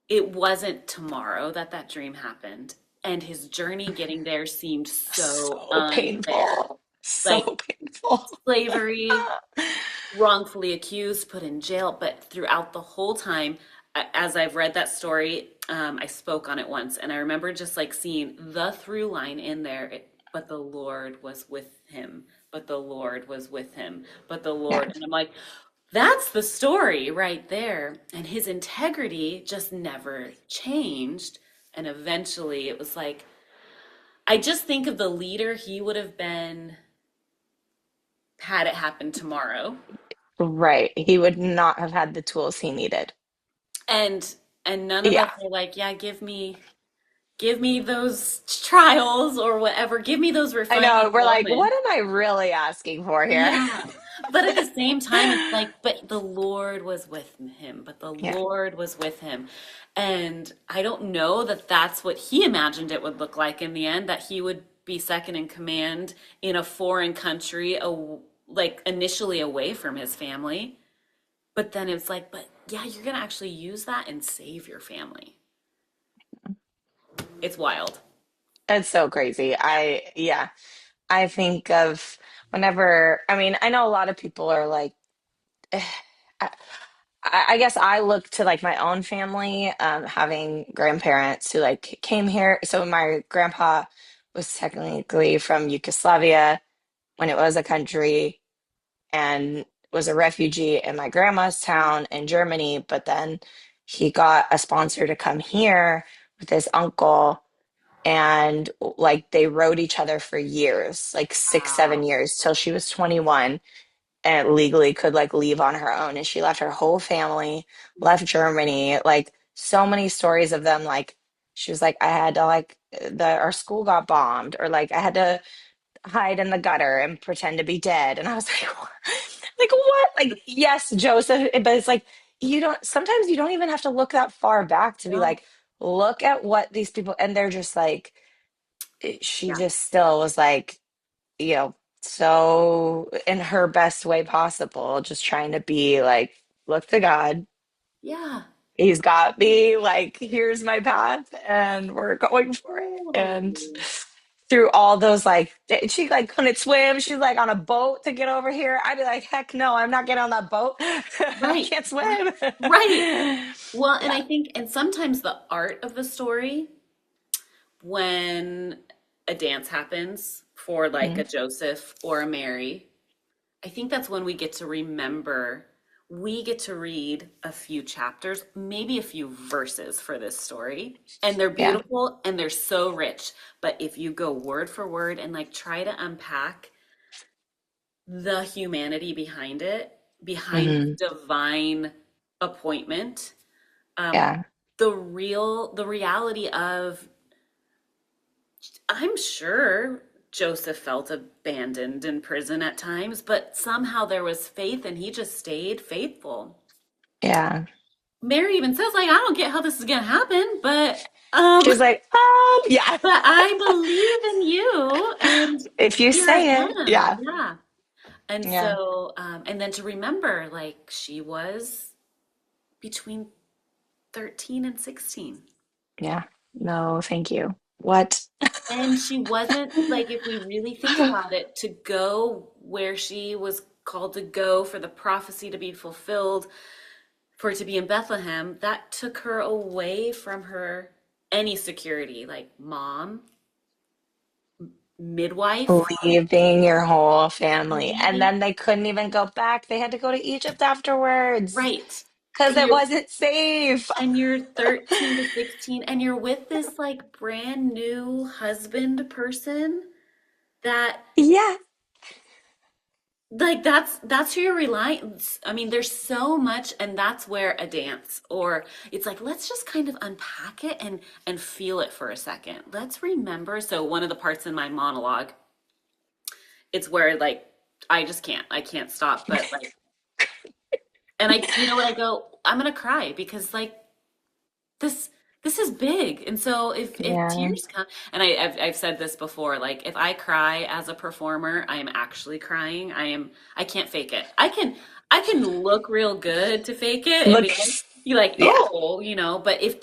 It wasn't tomorrow that that dream happened. And his journey getting there seemed so So unfair. painful. So Like painful. slavery, wrongfully accused, put in jail. But throughout the whole time, as I've read that story, I spoke on it once, and I remember just like seeing the through line in there. But the Lord was with him. But the Lord was with him. But the Yeah. Lord, and I'm like, that's the story right there. And his integrity just never changed. And eventually, it was like, I just think of the leader he would have been had it happen tomorrow. Right. He would not have had the tools he needed. And none of us Yeah. are like, yeah, give me those trials or whatever. Give me those I know. refining We're like, what moments. am I really asking for here? Yeah. But at the same time, it's like, but the Lord was with him, but the Yeah. Lord was with him. And I don't know that that's what he imagined it would look like in the end, that he would be second in command in a foreign country, like initially away from his family. But then it's like, but yeah, you're going to actually use that and save your family. It's wild. It's so crazy. Yeah. I think of whenever, I mean, I know a lot of people are like, eh, I, I guess I look to like my own family, having grandparents who like came here. So my grandpa was technically from Yugoslavia when it was a country and was a refugee in my grandma's town in Germany, but then he got a sponsor to come here with his uncle and like they rode each other for years, like six, Wow. 7 years till she was 21 and legally could like leave on her own. And she left her whole family, left Germany, like so many stories of them. Like she was like, I had to like our school got bombed, or like I had to hide in the gutter and pretend to be dead. And I was like, what? Like what? Like, yes, Joseph, but it's like you don't sometimes you don't even have to look that far back to be No. like, look at what these people and they're just like she Yeah. just still was like, you know, so in her best way possible, just trying to be like, look to God. Yeah. He's got me, like, here's my path, and we're going for it. And Totally. through all those, like, she like couldn't swim. She's like on a boat to get over here. I'd be like, heck no, I'm not getting on that boat. I Right. can't Right. swim. Right. Well, and Yeah. I think, and sometimes the art of the story, when a dance happens for like a Mhm. Joseph or a Mary, I think that's when we get to remember, we get to read a few chapters, maybe a few verses for this story. And they're Yeah. beautiful and they're so rich. But if you go word for word and like try to unpack the humanity behind it, behind Hmm. the divine appointment, um, Yeah. the reality of, I'm sure Joseph felt abandoned in prison at times, but somehow there was faith and he just stayed faithful. Yeah. Mary even says, like, I don't get how this is gonna happen, She's like, yeah. but I believe in you and If you here I say it, am. yeah. Yeah. And Yeah. so, and then to remember, like, she was between 13 and 16. Yeah. No, thank you. What? And she wasn't, like, if we really think about it, to go where she was called to go for the prophecy to be fulfilled, for it to be in Bethlehem, that took her away from her any security, like mom, midwife, Leaving your whole family. And leaving. then they couldn't even go back. They had to go to Egypt afterwards Right. because And it you're wasn't safe. and you're 13 to 16 and you're with this like brand new husband person that Yeah. like that's who you're relying. I mean, there's so much, and that's where a dance, or it's like, let's just kind of unpack it and feel it for a second. Let's remember. So one of the parts in my monologue, it's where like I can't stop, but like, and I, you know what, I go, I'm gonna cry because like this this is big. And so if Yeah. tears come, and I've said this before, like if I cry as a performer, I am actually crying. I can't fake it. I can look real good to fake it and Looks, be like, yeah. oh, but if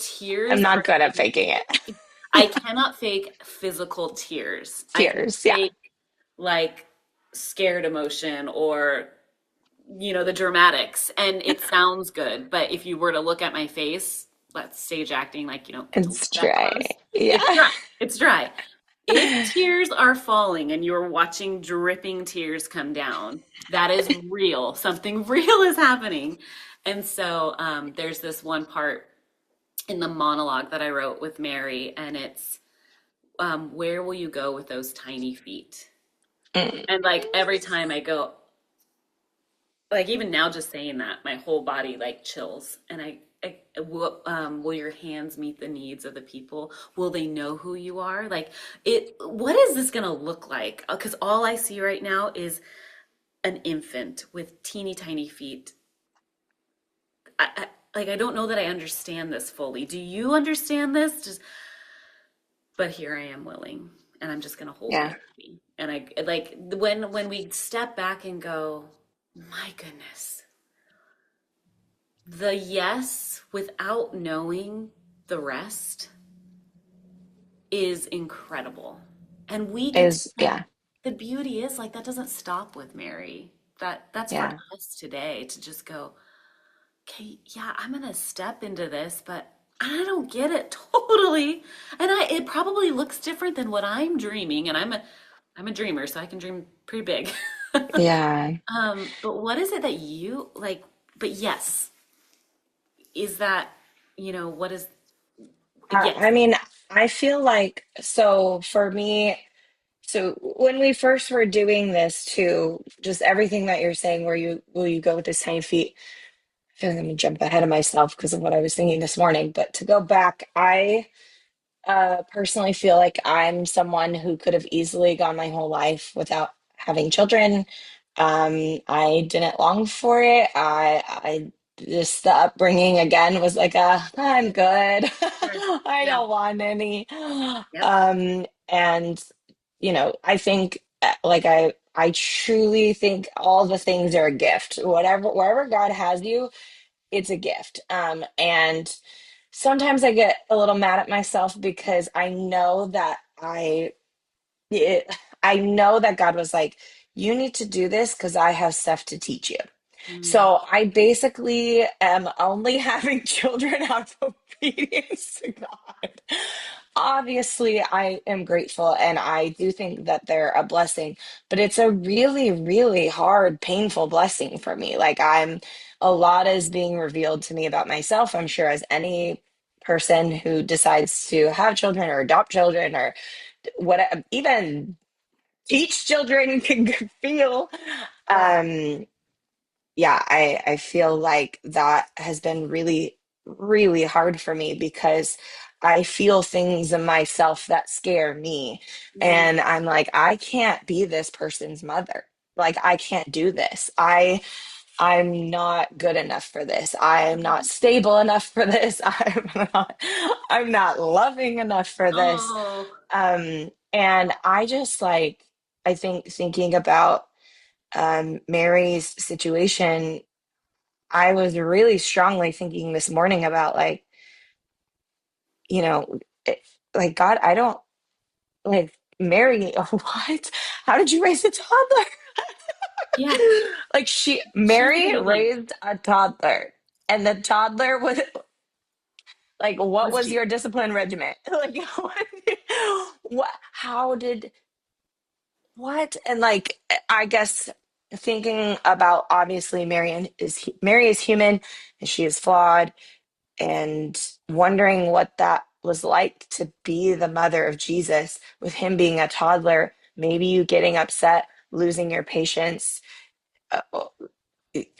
I'm tears not are good at in, faking it. I cannot fake physical tears. I can Tears. Yeah. fake like scared emotion or the dramatics, and it sounds good. But if you were to look at my face, let's stage acting, like, don't It's get that dry. close. Yeah. It's dry. It's dry. If tears are falling and you're watching dripping tears come down, that is real. Something real is happening. And so there's this one part in the monologue that I wrote with Mary, and it's where will you go with those tiny feet? Mm. And like every time I go, like even now just saying that, my whole body like chills. And will your hands meet the needs of the people? Will they know who you are? Like, what is this gonna look like? Because all I see right now is an infant with teeny tiny feet. Like, I don't know that I understand this fully. Do you understand this? Just, but here I am willing, and I'm just gonna hold my Yeah. baby. And I like when we step back and go, my goodness, the yes without knowing the rest is incredible. And we get to, Is, like, yeah. the beauty is like that doesn't stop with Mary. That's for Yeah. us today to just go, okay, yeah, I'm gonna step into this, but I don't get it totally. And it probably looks different than what I'm dreaming, and I'm a dreamer, so I can dream pretty big. Yeah. But what is it that you like? But yes, is that, what is, I yes. mean, I feel like, so for me, so when we first were doing this too, just everything that you're saying, where you will you go with this tiny feet? I feel like I'm gonna jump ahead of myself because of what I was thinking this morning. But to go back, I personally feel like I'm someone who could have easily gone my whole life without having children. I didn't long for it. I just the upbringing again was like I'm good. Sure. I Yeah. don't want any. Yep. And I think like I truly think all the things are a gift. Whatever wherever God has you, it's a gift. And sometimes I get a little mad at myself because it, I know that God was like, you need to do this because I have stuff to teach you. Mm, So I basically am only having children out of obedience to God. Obviously, I am grateful and I do think that they're a blessing, but it's a really, really hard, painful blessing for me. A lot is being revealed to me about myself, I'm sure, as any person who decides to have children or adopt children or what, even teach children can feel. yeah. Um, yeah, I feel like that has been really, really hard for me because I feel things in myself that scare me. Mm, And I'm like, I can't be this person's mother. Like, I can't do this. I'm not good enough for this. I'm not stable enough for this. I'm not loving enough for this. oh, And I just like, I think thinking about Mary's situation, I was really strongly thinking this morning about like, you know, it, like, God, I don't like Mary. What? How did you raise a toddler? Yeah, Like she was a Mary baby. raised a toddler, and the toddler was like, what Was was she? your discipline regimen? Like, what? How did what? And like, I guess thinking about obviously Mary is human, and she is flawed, and wondering what that was like to be the mother of Jesus with him being a toddler, maybe you getting upset, losing your patience. Uh,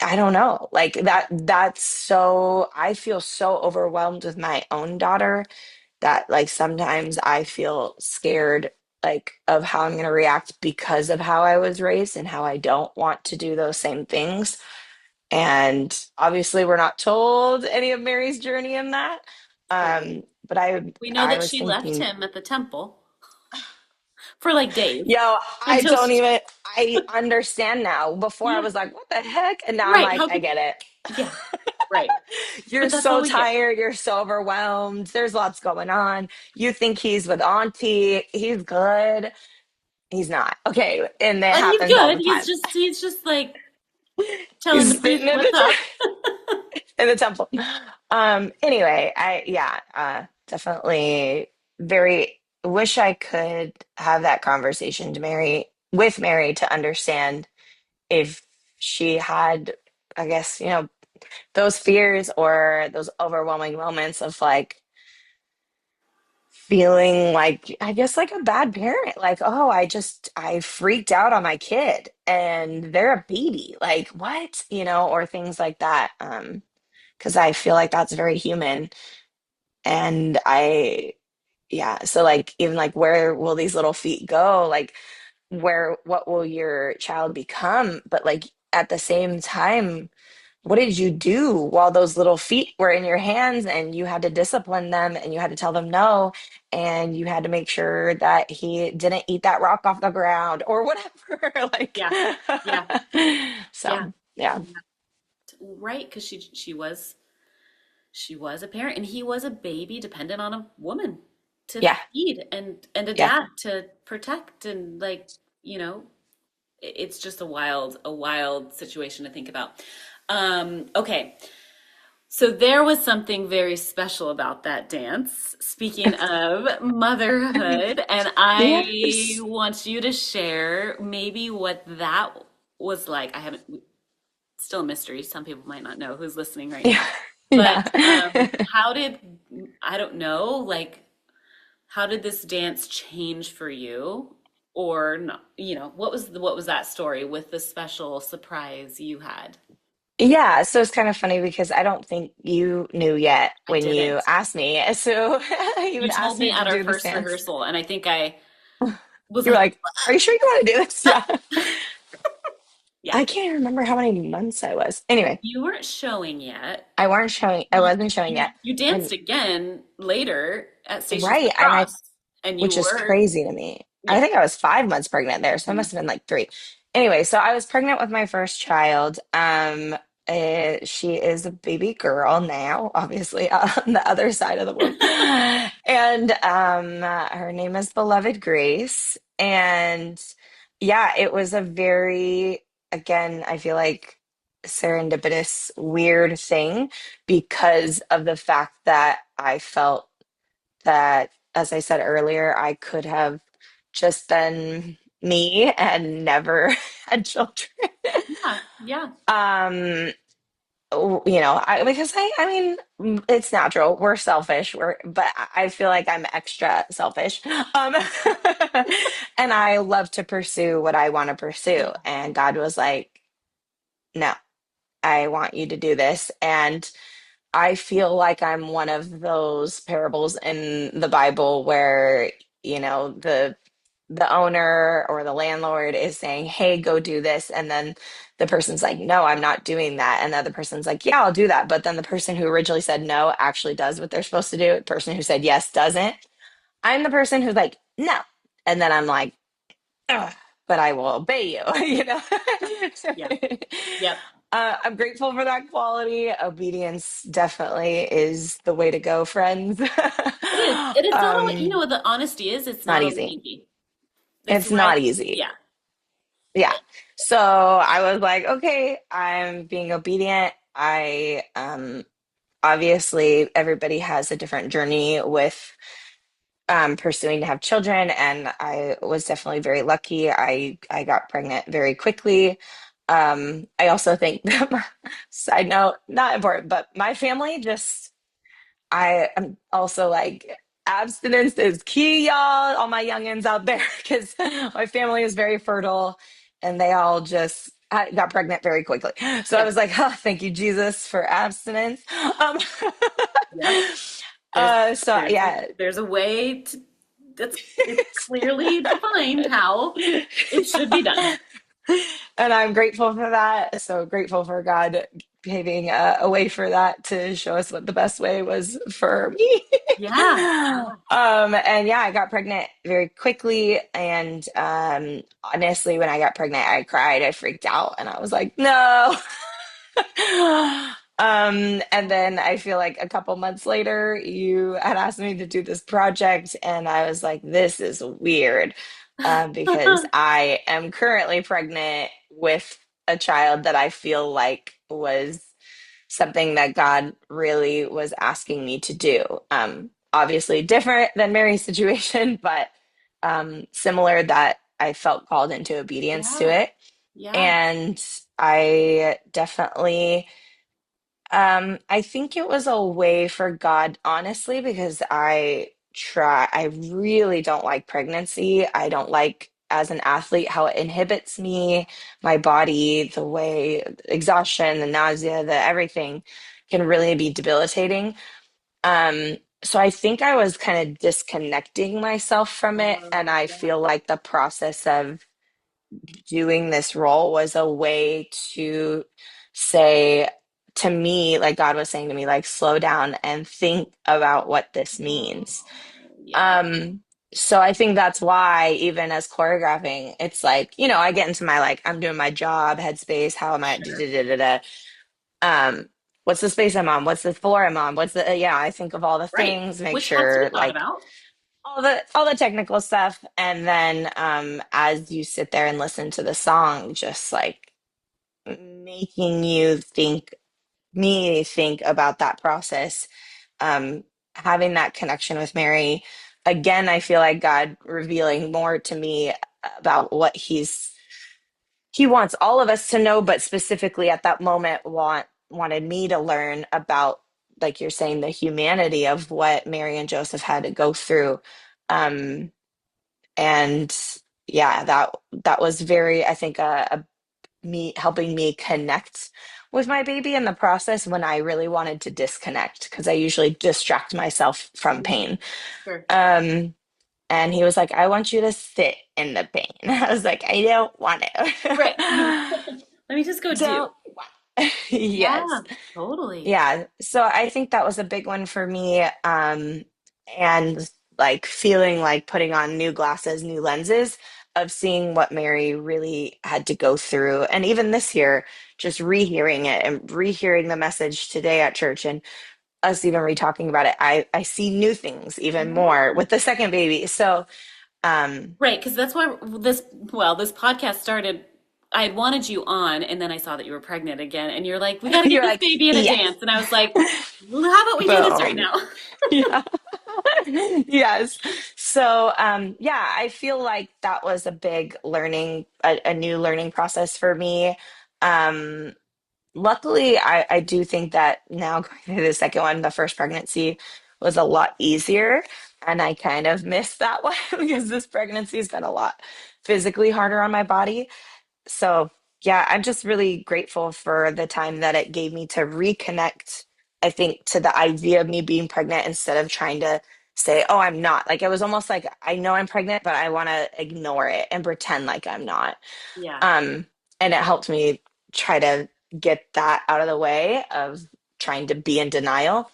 I don't know. Like that's so I feel so overwhelmed with my own daughter that like sometimes I feel scared like of how I'm going to react because of how I was raised and how I don't want to do those same things. And obviously we're not told any of Mary's journey in that. Right. But We know I that was she left thinking, him at the temple for like days yo, I until don't she, even I understand now. Before I yeah, was like, what the heck? And now I'm right. like, How I could, get it. yeah, right. You're But that's all so we get. tired. You're so overwhelmed. There's lots going on. You think he's with Auntie. He's good. He's not. Okay. And that He's happens all good. the time. He's just like telling the He's priest sitting in what's up. in the temple. Anyway, definitely very wish I could have that conversation to Mary with Mary to understand if she had, I guess, those fears or those overwhelming moments of like feeling like I guess like a bad parent, like, oh, I freaked out on my kid and they're a baby, like what, or things like that. Because I feel like that's very human. And yeah, so like even like where will these little feet go? Like what will your child become? But like at the same time, what did you do while those little feet were in your hands and you had to discipline them and you had to tell them no and you had to make sure that he didn't eat that rock off the ground or whatever like Yeah, yeah, yeah, so yeah, yeah. Right, because she was a parent and he was a baby dependent on a woman to yeah, feed and a yeah, dad to protect and like, it's just a wild situation to think about. Okay. So there was something very special about that dance. Speaking of motherhood, and I yes, want you to share maybe what that was like. I haven't, still a mystery. Some people might not know who's listening right yeah, now. But yeah. how did, I don't know, like, how did this dance change for you? Or not, what was that story with the special surprise you had? Yeah, so it's kind of funny because I don't think you knew yet I when you didn't. asked me. So you You would told ask me me to at our do this first dance. rehearsal, and I think I was You were like, like, "Are you sure you want to do this?" Yeah. yeah. I can't remember how many months I was. Anyway, You weren't showing yet. I wasn't showing yet. You And danced again later at Stations of right, the Cross, and you which is were, crazy to me. I yeah. think I was 5 months pregnant there, so I must have been like 3. Anyway, so I was pregnant with my first child. She is a baby girl now, obviously, on the other side of the womb, and her name is Beloved Grace. And yeah, it was a very, again, I feel like serendipitous, weird thing because of the fact that I felt that, as I said earlier, I could have just been me and never had children. Yeah, yeah, um, because I mean, it's natural. We're selfish. But I feel like I'm extra selfish. And I love to pursue what I want to pursue. yeah, And God was like, no, I want you to do this. And I feel like I'm one of those parables in the Bible where, the owner or the landlord is saying, "Hey, go do this." And then the person's like, "No, I'm not doing that." And the other person's like, "Yeah, I'll do that." But then the person who originally said no actually does what they're supposed to do. The person who said yes doesn't. I'm the person who's like, "No." And then I'm like, "Ugh, but I will obey you," you know? yeah, yep, I'm grateful for that quality. Obedience definitely is the way to go, friends. It is. And it's not always, you know um, what the honesty is? It's not not always easy. easy. It's It's why, not easy. yeah. Yeah. So I was like, okay, I'm being obedient. I obviously everybody has a different journey with pursuing to have children, and I was definitely very lucky. I got pregnant very quickly. I also think that side note, not important, but my family just I am also like abstinence is key, y'all, all my youngins out there, because my family is very fertile and they all just I got pregnant very quickly. So I Yeah. was like, oh, thank you, Jesus, for abstinence. Um, Yep. There's so there's a yeah. there's a way to that's it's clearly defined how it should be done. And I'm grateful for that. So grateful for God paving a way for that to show us what the best way was for me. Yeah. Yeah. And yeah, I got pregnant very quickly. And honestly, when I got pregnant, I cried, I freaked out, and I was like, no. And then I feel like a couple months later, you had asked me to do this project, and I was like, this is weird, because I am currently pregnant with a child that I feel like was something that God really was asking me to do. Obviously different than Mary's situation, but similar that I felt called into obedience to Yeah. it. Yeah. And I definitely I think it was a way for God, honestly, because I really don't like pregnancy. I don't like, as an athlete, how it inhibits me, my body, the way exhaustion, the nausea, the everything can really be debilitating. So I think I was kind of disconnecting myself from it, and I Yeah. feel like the process of doing this role was a way to say to me, like God was saying to me, like, slow down and think about what this Oh, means. yeah. Um, so I think that's why, even as choreographing, it's like, I get into my like, I'm doing my job, headspace, how am I, da, Sure. da, da, da, da. What's the space I'm on? What's the floor I'm on? What's the, yeah, I think of all the Right. things, make Which has to be sure thought like about. all the technical stuff, and then as you sit there and listen to the song, just like making you think about that process, um having that connection with Mary. Again, I feel like God revealing more to me about what he wants all of us to know, but specifically at that moment wanted me to learn about, like you're saying, the humanity of what Mary and Joseph had to go through. Um and yeah, that was very, I think, me helping me connect with my baby in the process when I really wanted to disconnect, because I usually distract myself from Mhm. pain. Sure. um and he was like, I want you to sit in the pain. I was like, I don't want Right. to. Let me just go do. Don't want. Yes. Yeah, totally. Yeah, so I think that was a big one for me. And like feeling like putting on new glasses, new lenses of seeing what Mary really had to go through. And even this year, just rehearing it and rehearing the message today at church, and us even re-talking about it, I see new things even more Yeah. with the second baby. So um Right, because that's why this podcast started. I had wanted you on, and then I saw that you were pregnant again, and you're like, we got to get you're this like, baby in a yes. dance. And I was like, well, how about we do this right Boom. now? Yeah. Yes. So, yeah, I feel like that was a big a new learning process for me. Um, Luckily, I do think that now going through the second one, the first pregnancy was a lot easier. And I kind of missed that one because this pregnancy has been a lot physically harder on my body. So, yeah, I'm just really grateful for the time that it gave me to reconnect, I think, to the idea of me being pregnant, instead of trying to say, oh, I'm not. Like, it was almost like I know I'm pregnant, but I want to ignore it and pretend like I'm not. Yeah. Um, and it helped me try to get that out of the way of trying to be in denial.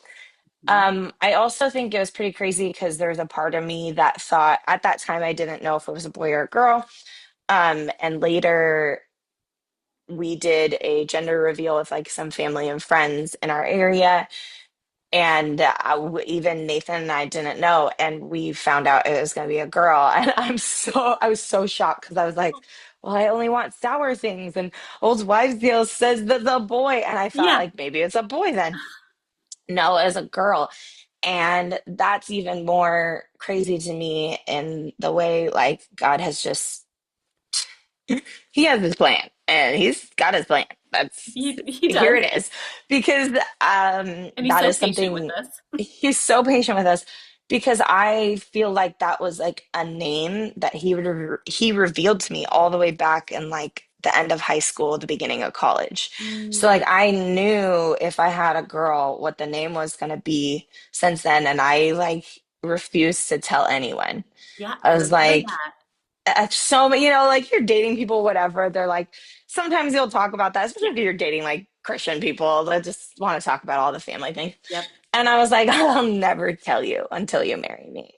Yeah. I also think it was pretty crazy because there was a part of me that thought at that time I didn't know if it was a boy or a girl. And later we did a gender reveal with like some family and friends in our area. And even Nathan and I didn't know, and we found out it was going to be a girl. And I was so shocked because I was like, well, I only want sour things, and Old Wives' Tale says that the boy, and I thought Yeah. like maybe it's a boy then. No, it was a girl, and that's even more crazy to me in the way like God has just he has his plan and he's got his plan. That's He here does. it is. Because And he's that so is patient with something us. he's so patient with us because I feel like that was like a name that he revealed to me all the way back in like the end of high school, the beginning of college. So Mm, like I knew if I had a girl what the name was going to be since then, and I like refused to tell anyone. yeah, I I was remember like, that. so many, like you're dating people, whatever. They're like, sometimes you'll talk about that, especially Yeah. if you're dating like Christian people that just want to talk about all the family things. Yep. And I was like, I'll never tell you until you marry me.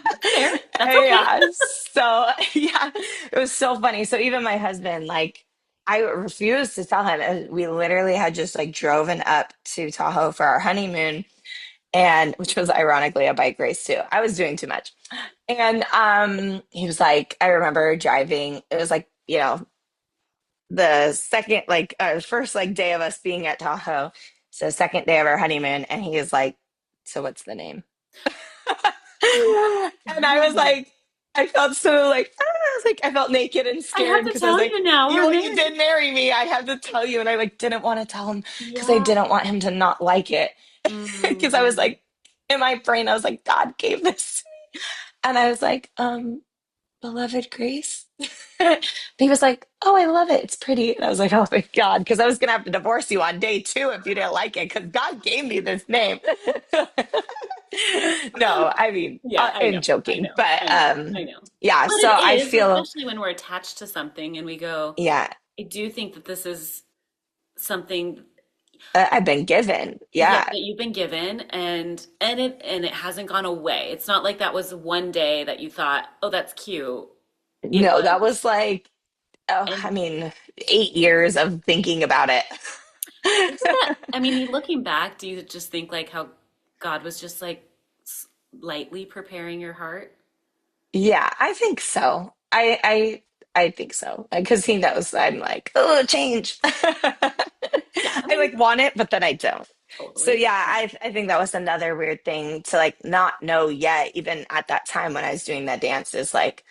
That's fair. That's okay. Yeah. So, yeah, it was so funny. So, even my husband, like, I refused to tell him. And we literally had just like driven up to Tahoe for our honeymoon, and which was ironically a bike race too. I was doing too much. And he was like, I remember driving, it was like, the second like first like day of us being at Tahoe. So second day of our honeymoon, and he is like, so what's the name? And I was Wow. like, I felt so like I was like I felt naked and I have scared to because I was tell like, you now, we're you married. did marry me. I had to tell you. And I like didn't want to tell him because I Yeah. didn't want him to not like it. Because I was Mm. like, in my brain, I was like, God gave this. And I was like, beloved Grace. He was like, oh, I love it. It's pretty. And I was like, oh my God, because I was going to have to divorce you on day two if you didn't like it, because God gave me this name. No, I mean, Yeah, I I'm know. I joking. know. But I know. I know. yeah, But so it I is, feel, especially when we're attached to something and we go, yeah, I do think that this is something, I've been given. yeah, Yeah. that you've been given and it hasn't gone away. It's not like that was one day that you thought, oh, that's cute. It No, that was. was like, oh, I And mean, 8 years of thinking about it. isn't that, I mean, looking back, do you just think like how God was just like lightly preparing your heart? Yeah, I think so. I think so. Because he knows I'm like, oh, change. Yeah, I I mean, like want it, but then I don't. So totally. yeah, I think that was another weird thing to like not know yet, even at that time when I was doing that dance, is like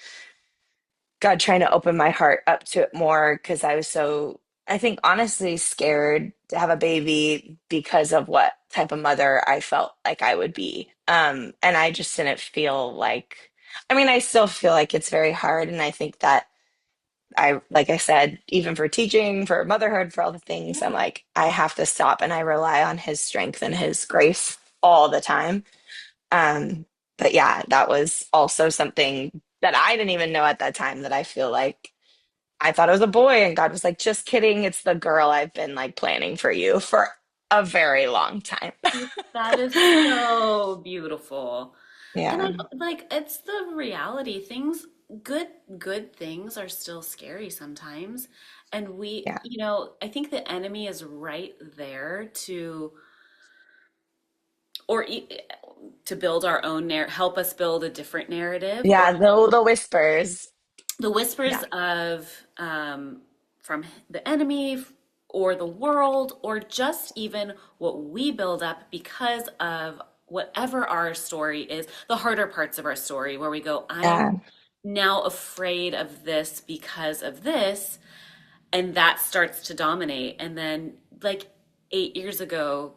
God trying to open my heart up to it more because I was so, I think honestly scared to have a baby because of what type of mother I felt like I would be. And I just didn't feel like, I mean, I still feel like it's very hard. And I think that like I said, even for teaching, for motherhood, for all the things, I'm Yeah. like, I have to stop and I rely on his strength and his grace all the time. Um, but yeah, that was also something that I didn't even know at that time that I feel like I thought it was a boy, and God was like, just kidding, it's the girl I've been like planning for you for a very long time. That is so beautiful. And I Yeah, like it's the reality. Things good good things are still scary sometimes. And we, yeah, I think the enemy is right there to or to build our own help us build a different narrative or yeah. help The whispers. the whispers Yeah, of from the enemy or the world or just even what we build up because of whatever our story is, the harder parts of our story where we go, I'm yeah, now afraid of this because of this, and that starts to dominate. And then, like 8 years ago,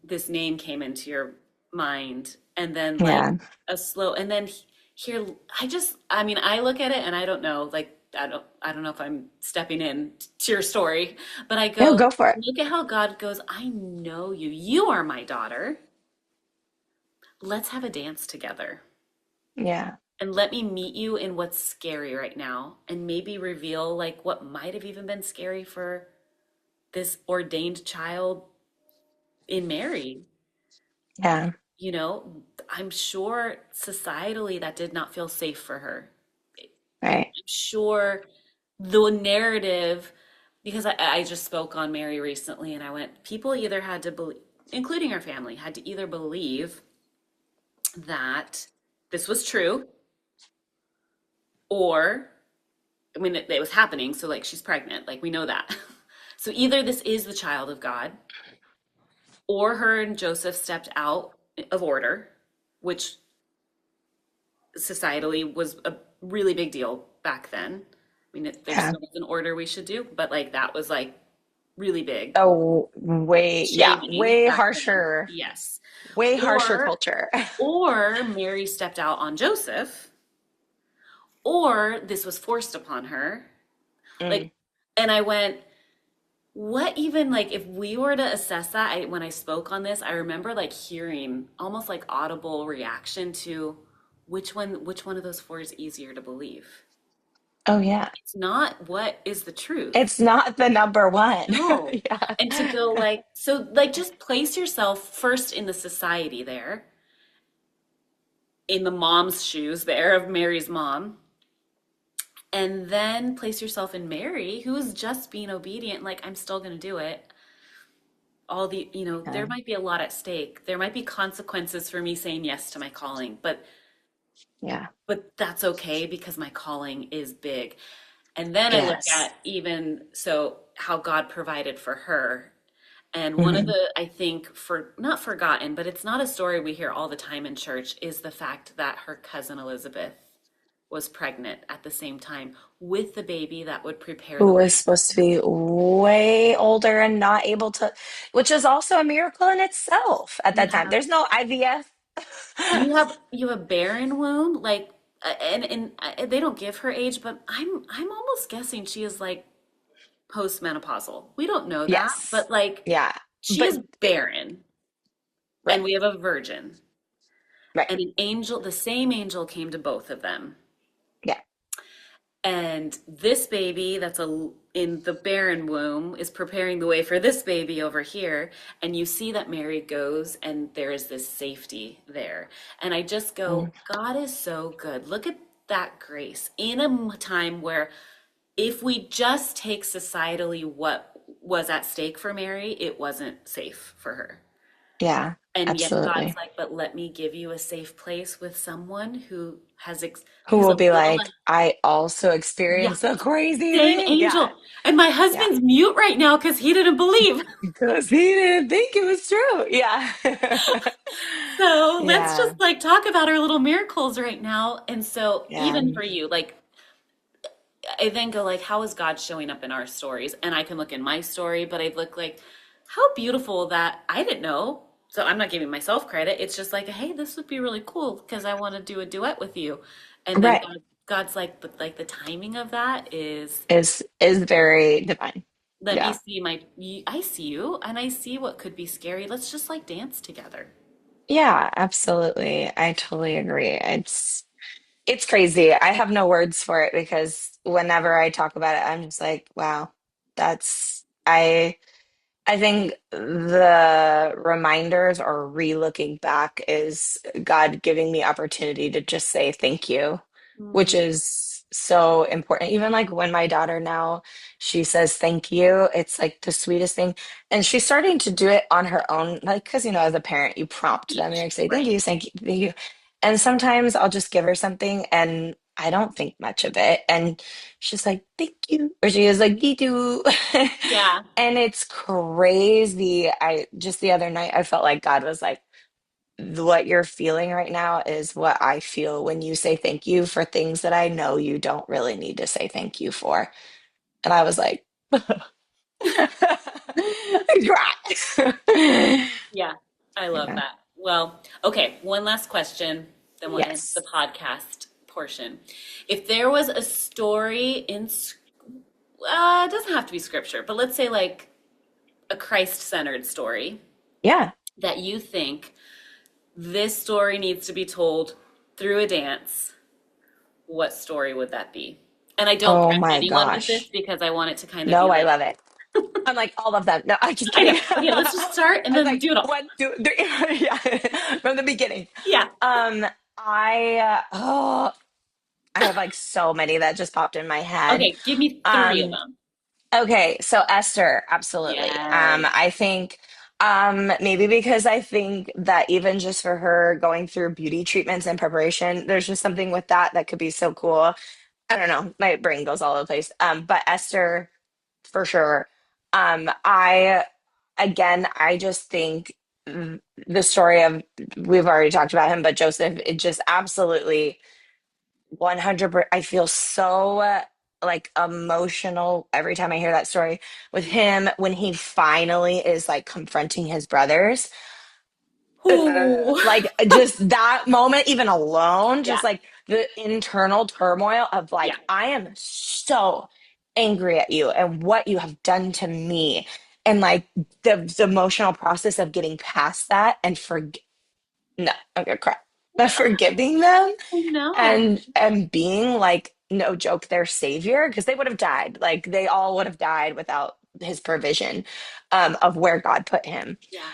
this name came into your mind and then like yeah. a slow and then here I mean I look at it and I don't know like I don't know if I'm stepping in to your story, but I No, go go for it. look at how God goes, I know you, you are my daughter, let's have a dance together Yeah, and let me meet you in what's scary right now and maybe reveal like what might have even been scary for this ordained child in Mary. yeah. I'm sure societally that did not feel safe for her. I'm Right. sure the narrative because I just spoke on Mary recently and I went, people either had to believe, including her family, had to either believe that this was true or, I mean, it was happening. So, like, she's pregnant. Like, we know that. So, either this is the child of God or her and Joseph stepped out of order, which societally was a really big deal back then. I mean, there Yeah. still is an order we should do, but like that was like really big. Oh, way, yeah, Shaming way back then. harsher, Yes. way harsher Or culture. or Mary stepped out on Joseph, or this was forced upon her. Like, Mm, and I went, what even like if we were to assess that, when I spoke on this, I remember like hearing almost like audible reaction to which one of those four is easier to believe. oh, yeah. It's not what is the truth. It's not the number one. No. Yeah. And to go like, so like just place yourself first in the society there, in the mom's shoes there of Mary's mom, and then place yourself in Mary, who is just being obedient, like, I'm still going to do it. All the, Yeah. there might be a lot at stake. There might be consequences for me saying yes to my calling, Yeah. but that's okay because my calling is big. And then I look Yes. at even so how God provided for her. And one of Hmm. the, I think, for not forgotten, but it's not a story we hear all the time in church, is the fact that her cousin Elizabeth was pregnant at the same time with the baby that would prepare Who the was way. supposed to be way older and not able to, which is also a miracle in itself at You that time. have There's no IVF. you have a barren womb, like, and they don't give her age, but I'm almost guessing she is like postmenopausal. We don't know that, Yes. but like Yeah. she But is barren, right. and we have a virgin, Right. and an angel, the same angel came to both of them. Yeah. And this baby that's in the barren womb is preparing the way for this baby over here. And you see that Mary goes and there is this safety there. And I just Mm, go, God is so good. Look at that grace in a time where if we just take societally what was at stake for Mary, it wasn't safe for her. yeah. And yet God's Absolutely. like, but let me give you a safe place with someone who Who who's will a be little, like, I also yeah, experienced a crazy same thing. Yeah. angel. And my Yeah. husband's mute right now because he didn't believe. Because he didn't think it was true. Yeah. So let's just Yeah. like talk about our little miracles right now. And so Yeah. even for you, like I then go like, how is God showing up in our stories? And I can look in my story, but I look like, how beautiful that I didn't know. So I'm not giving myself credit. It's just like, hey, this would be really cool because I want to do a duet with you. And then Right. God's like, but like the timing of that is, Is very divine. let me Yeah. see I see you and I see what could be scary. Let's just like dance together. Yeah, absolutely. I totally agree. It's crazy. I have no words for it because whenever I talk about it, I'm just like, wow, that's I think the reminders or re-looking back is God giving me opportunity to just say thank you, which Mm, is so important. Even like when my daughter now, she says thank you, it's like the sweetest thing. And she's starting to do it on her own, like, because, as a parent, you prompt them, you're like, say right. thank you, thank you. And sometimes I'll just give her something and I don't think much of it. And she's like, thank you. Or she is like, you do. Yeah. And it's crazy. I just the other night, I felt like God was like, what you're feeling right now is what I feel when you say thank you for things that I know you don't really need to say thank you for. And I was like, right. Yeah. I love Yeah. that. Well, okay, one last question, then we'll end the Yes. podcast portion. If there was a story it doesn't have to be scripture, but let's say like a Christ-centered story Yeah. that you think this story needs to be told through a dance, what story would that be? And I don't Oh prep my anyone with this gosh. because I want it to kind of No, be I like, love it. I'm like all of them. No, I'm just I know. kidding. Okay, let's just start and I was then like do it all. one, two, three. Yeah, from the beginning. Yeah. Um, I have like so many that just popped in my head. Okay, give me three of Um, them. Okay, so Esther, absolutely. Yes. I think maybe because I think that even just for her going through beauty treatments and preparation, there's just something with that that could be so cool. I don't know, my brain goes all over the place. But Esther, for sure. I again, I just think the story of we've already talked about him, but Joseph, it just absolutely 100. I feel so like emotional every time I hear that story with him when he finally is like confronting his brothers. Ooh. Like just that moment, even alone, Yeah. just like the internal turmoil of Yeah. like, I am so angry at you and what you have done to me. And like the emotional process of getting past that and no, I'm gonna cry. But forgiving them I know. and being like no joke their savior because they would have died like they all would have died without his provision of where God put him. Yeah.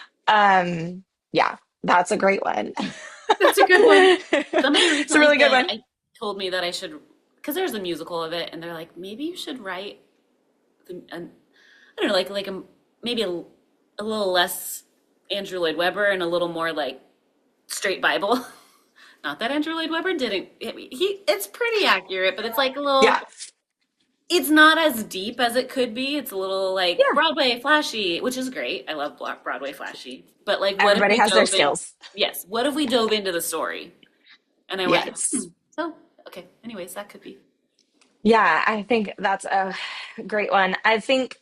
Yeah, that's a great one. That's a good one. Somebody It's a recently really good said, one. told me that I should, because there's a musical of it, and they're like, maybe you should write, I don't know, maybe a little less Andrew Lloyd Webber and a little more like straight Bible. Not that Andrew Lloyd Webber didn't, it's pretty accurate, but it's like a Yeah, little, it's not as deep as it could be. It's a little like yeah, Broadway flashy, which is great. I love Broadway flashy. But like, what if everybody we has their dove in? skills. Yes, what if we dove into the story? And I went, Yes. so, okay. Anyways, that could be. Yeah, I think that's a great one. I think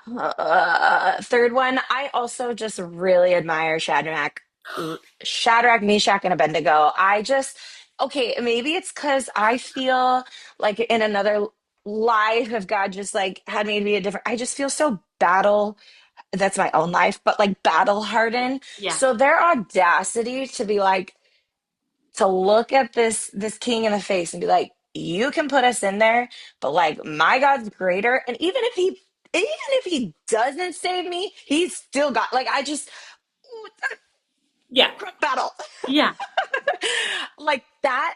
third one, I also just really admire Shadrach, Meshach, and Abednego. Okay, maybe it's because I feel like in another life, if God just like had me to be a different, I just feel so that's my own life, but like battle hardened. Yeah. So their audacity to be like, to look at this king in the face and be like, you can put us in there, but like my God's greater. And even if he doesn't save me, he's still got like I just ooh, Yeah. battle. Yeah. Like that.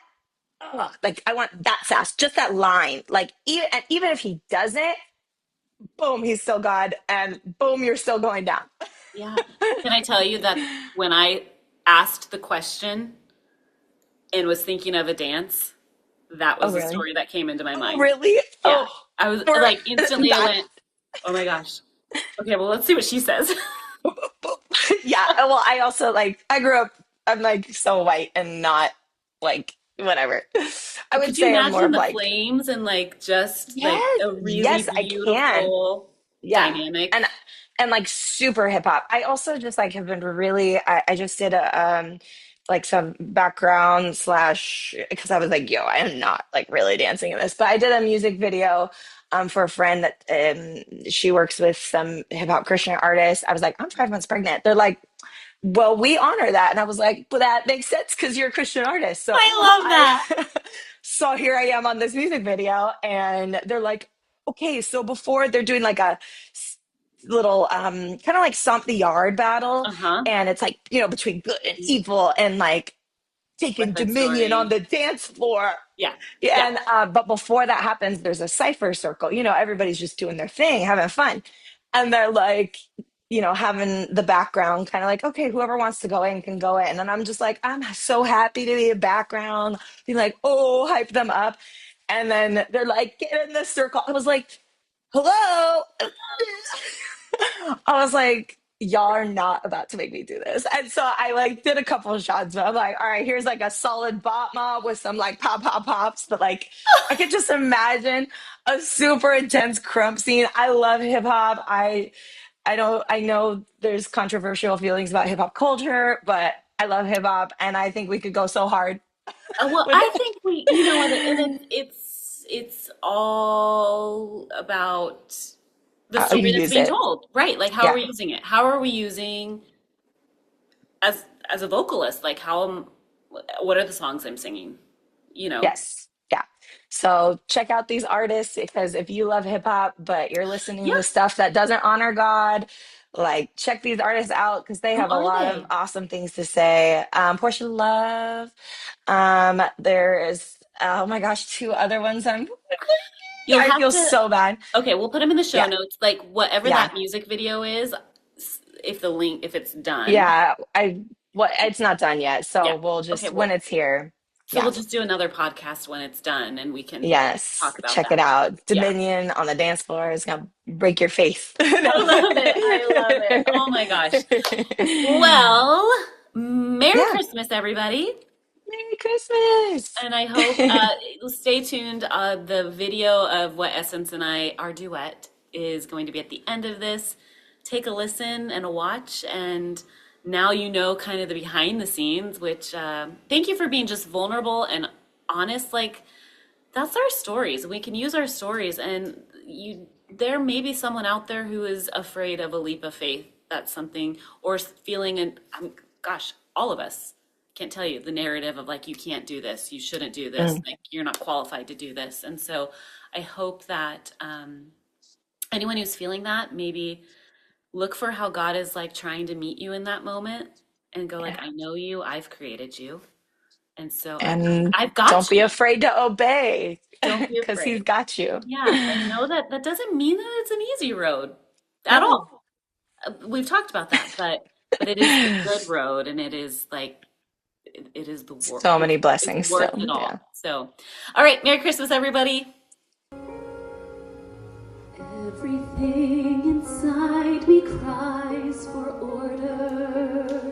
Ugh, like I want that sass, just that line. Like even if he doesn't, boom, he's still God, and boom, you're still going down. Yeah. Can I tell you that when I asked the question and was thinking of a dance, that Oh was the really? story that came into my Oh mind. really? Yeah. Oh, I was for like, instantly I that. went, oh my gosh. Okay, well, let's see what she says. Yeah, well, I also like I grew up I'm like so white and not like whatever. I But would could you say I'm more imagine of the like flames and like just like yes, a really yes, I can. beautiful Yeah. dynamic? And like super hip hop. I also just like have been really I just did a like some background slash because I was like, yo, I am not like really dancing in this. But I did a music video for a friend that she works with some hip hop Christian artists. I was like, I'm 5 months pregnant. They're like, well, we honor that. And I was like, well, that makes sense because you're a Christian artist. So I love I, that. so here I am on this music video, and they're like, okay, so before they're doing like a little, kind of like Stomp the Yard battle. Uh-huh. And it's like, between good and evil and like taking West Side dominion on Story. the dance floor. Yeah. Yeah, Yeah. and but before that happens, there's a cipher circle. Everybody's just doing their thing, having fun, and they're like, having the background, kind of like, okay, whoever wants to go in can go in, and I'm just like, I'm so happy to be a background, be like, oh, hype them up, and then they're like, get in the circle. I was like, hello. I was like, y'all are not about to make me do this. And so I like did a couple of shots, but I'm like, all right, here's like a solid bop mob with some like pop pop pops. But like I could just imagine a super intense crump scene. I love hip hop. I know there's controversial feelings about hip hop culture, but I love hip hop and I think we could go so hard Well, with I it. think you know what, and it's all about the How you story that's use being it. told, right? Like, how are Yeah. we using it? How are we using as a vocalist? Like, what are the songs I'm singing? You know? Yes. Yeah. So check out these artists because if you love hip hop, but you're listening Yeah. to stuff that doesn't honor God, like check these artists out because they Who have a are lot of they? awesome things to say. Portia Love. There is, oh my gosh, two other ones I'm You'll I have feel to, so bad. okay, we'll put them in the show Yeah. notes, like whatever Yeah. that music video is, if the link, if it's done. Yeah. It's not done yet. Yeah. So we'll Okay, just, when well, it's here. so we'll Yeah. just do another podcast when it's done and we can Yes. talk about Check that. it out. Yeah. Dominion on the dance floor is going to break your face. I No. love it. I love it. Oh my gosh. Well, Merry Yeah. Christmas, everybody. Merry Christmas. And I hope, stay tuned. The video of what Essence and I, our duet, is going to be at the end of this. Take a listen and a watch. And now you know kind of the behind the scenes, which thank you for being just vulnerable and honest. Like, that's our stories. We can use our stories. And there may be someone out there who is afraid of a leap of faith. That's something, or feeling, and gosh, all of us can't tell you the narrative of like, you can't do this, you shouldn't do this, Mm. like you're not qualified to do this. And so I hope that anyone who's feeling that, maybe look for how God is like trying to meet you in that moment and go like, Yeah. I know you, I've created you. And so And I've don't got be you. afraid to obey Don't be because he's afraid. got you. Yeah. And know that that doesn't mean that it's an easy road at No. all. We've talked about that, but it is the good road, and it is like it is the work. So many It's blessings worth still. it Yeah. all. So, all right, Merry Christmas, everybody. Everything inside me cries for order.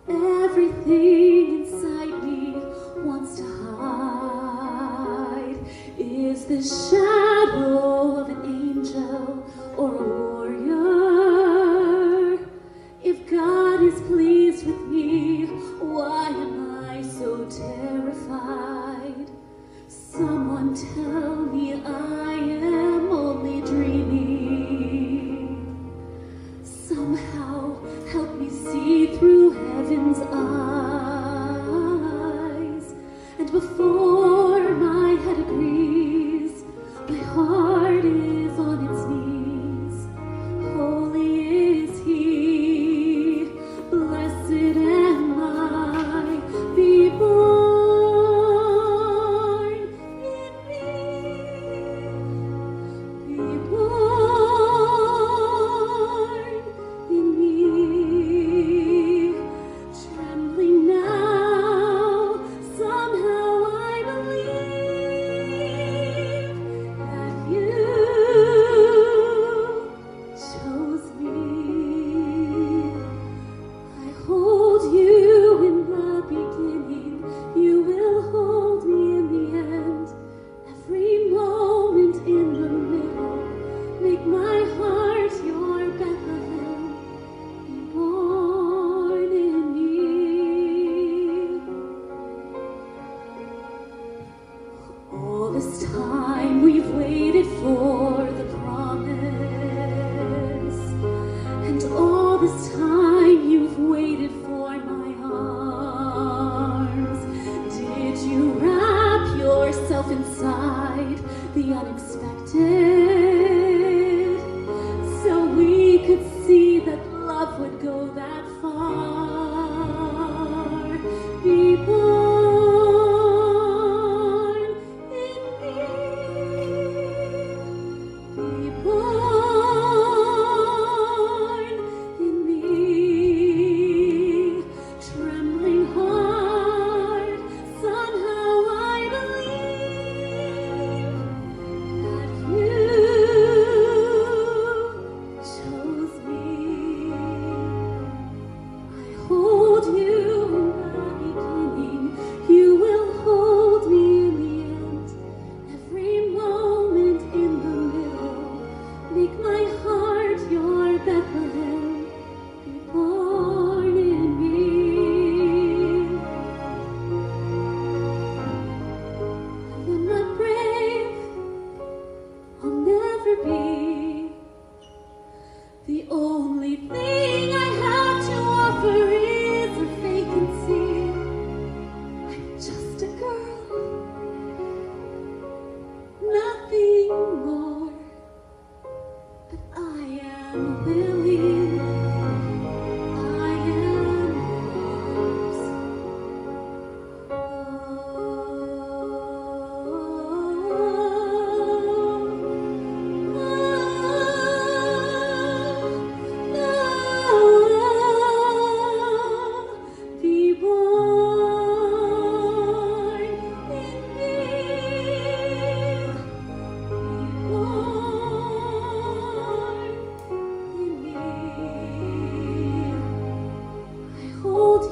Everything inside me wants to hide. Is the shadow of an angel or a warrior? If God is pleased with me, why am I so terrified? Someone tell me I am only dreaming. Somehow help me see through heaven's eyes. And before my head agrees, my heart is on its knees. Holy is He, blessed am I, be born in me, be born in me, trembling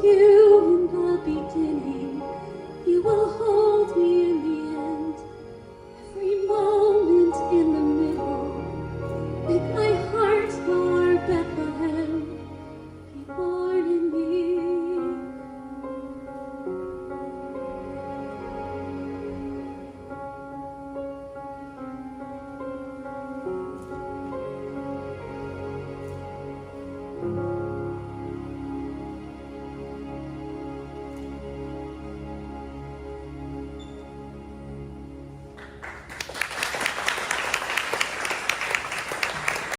you in the beginning, you will hold me in the end. Every moment in the middle, make my heart your Bethlehem, be born in me.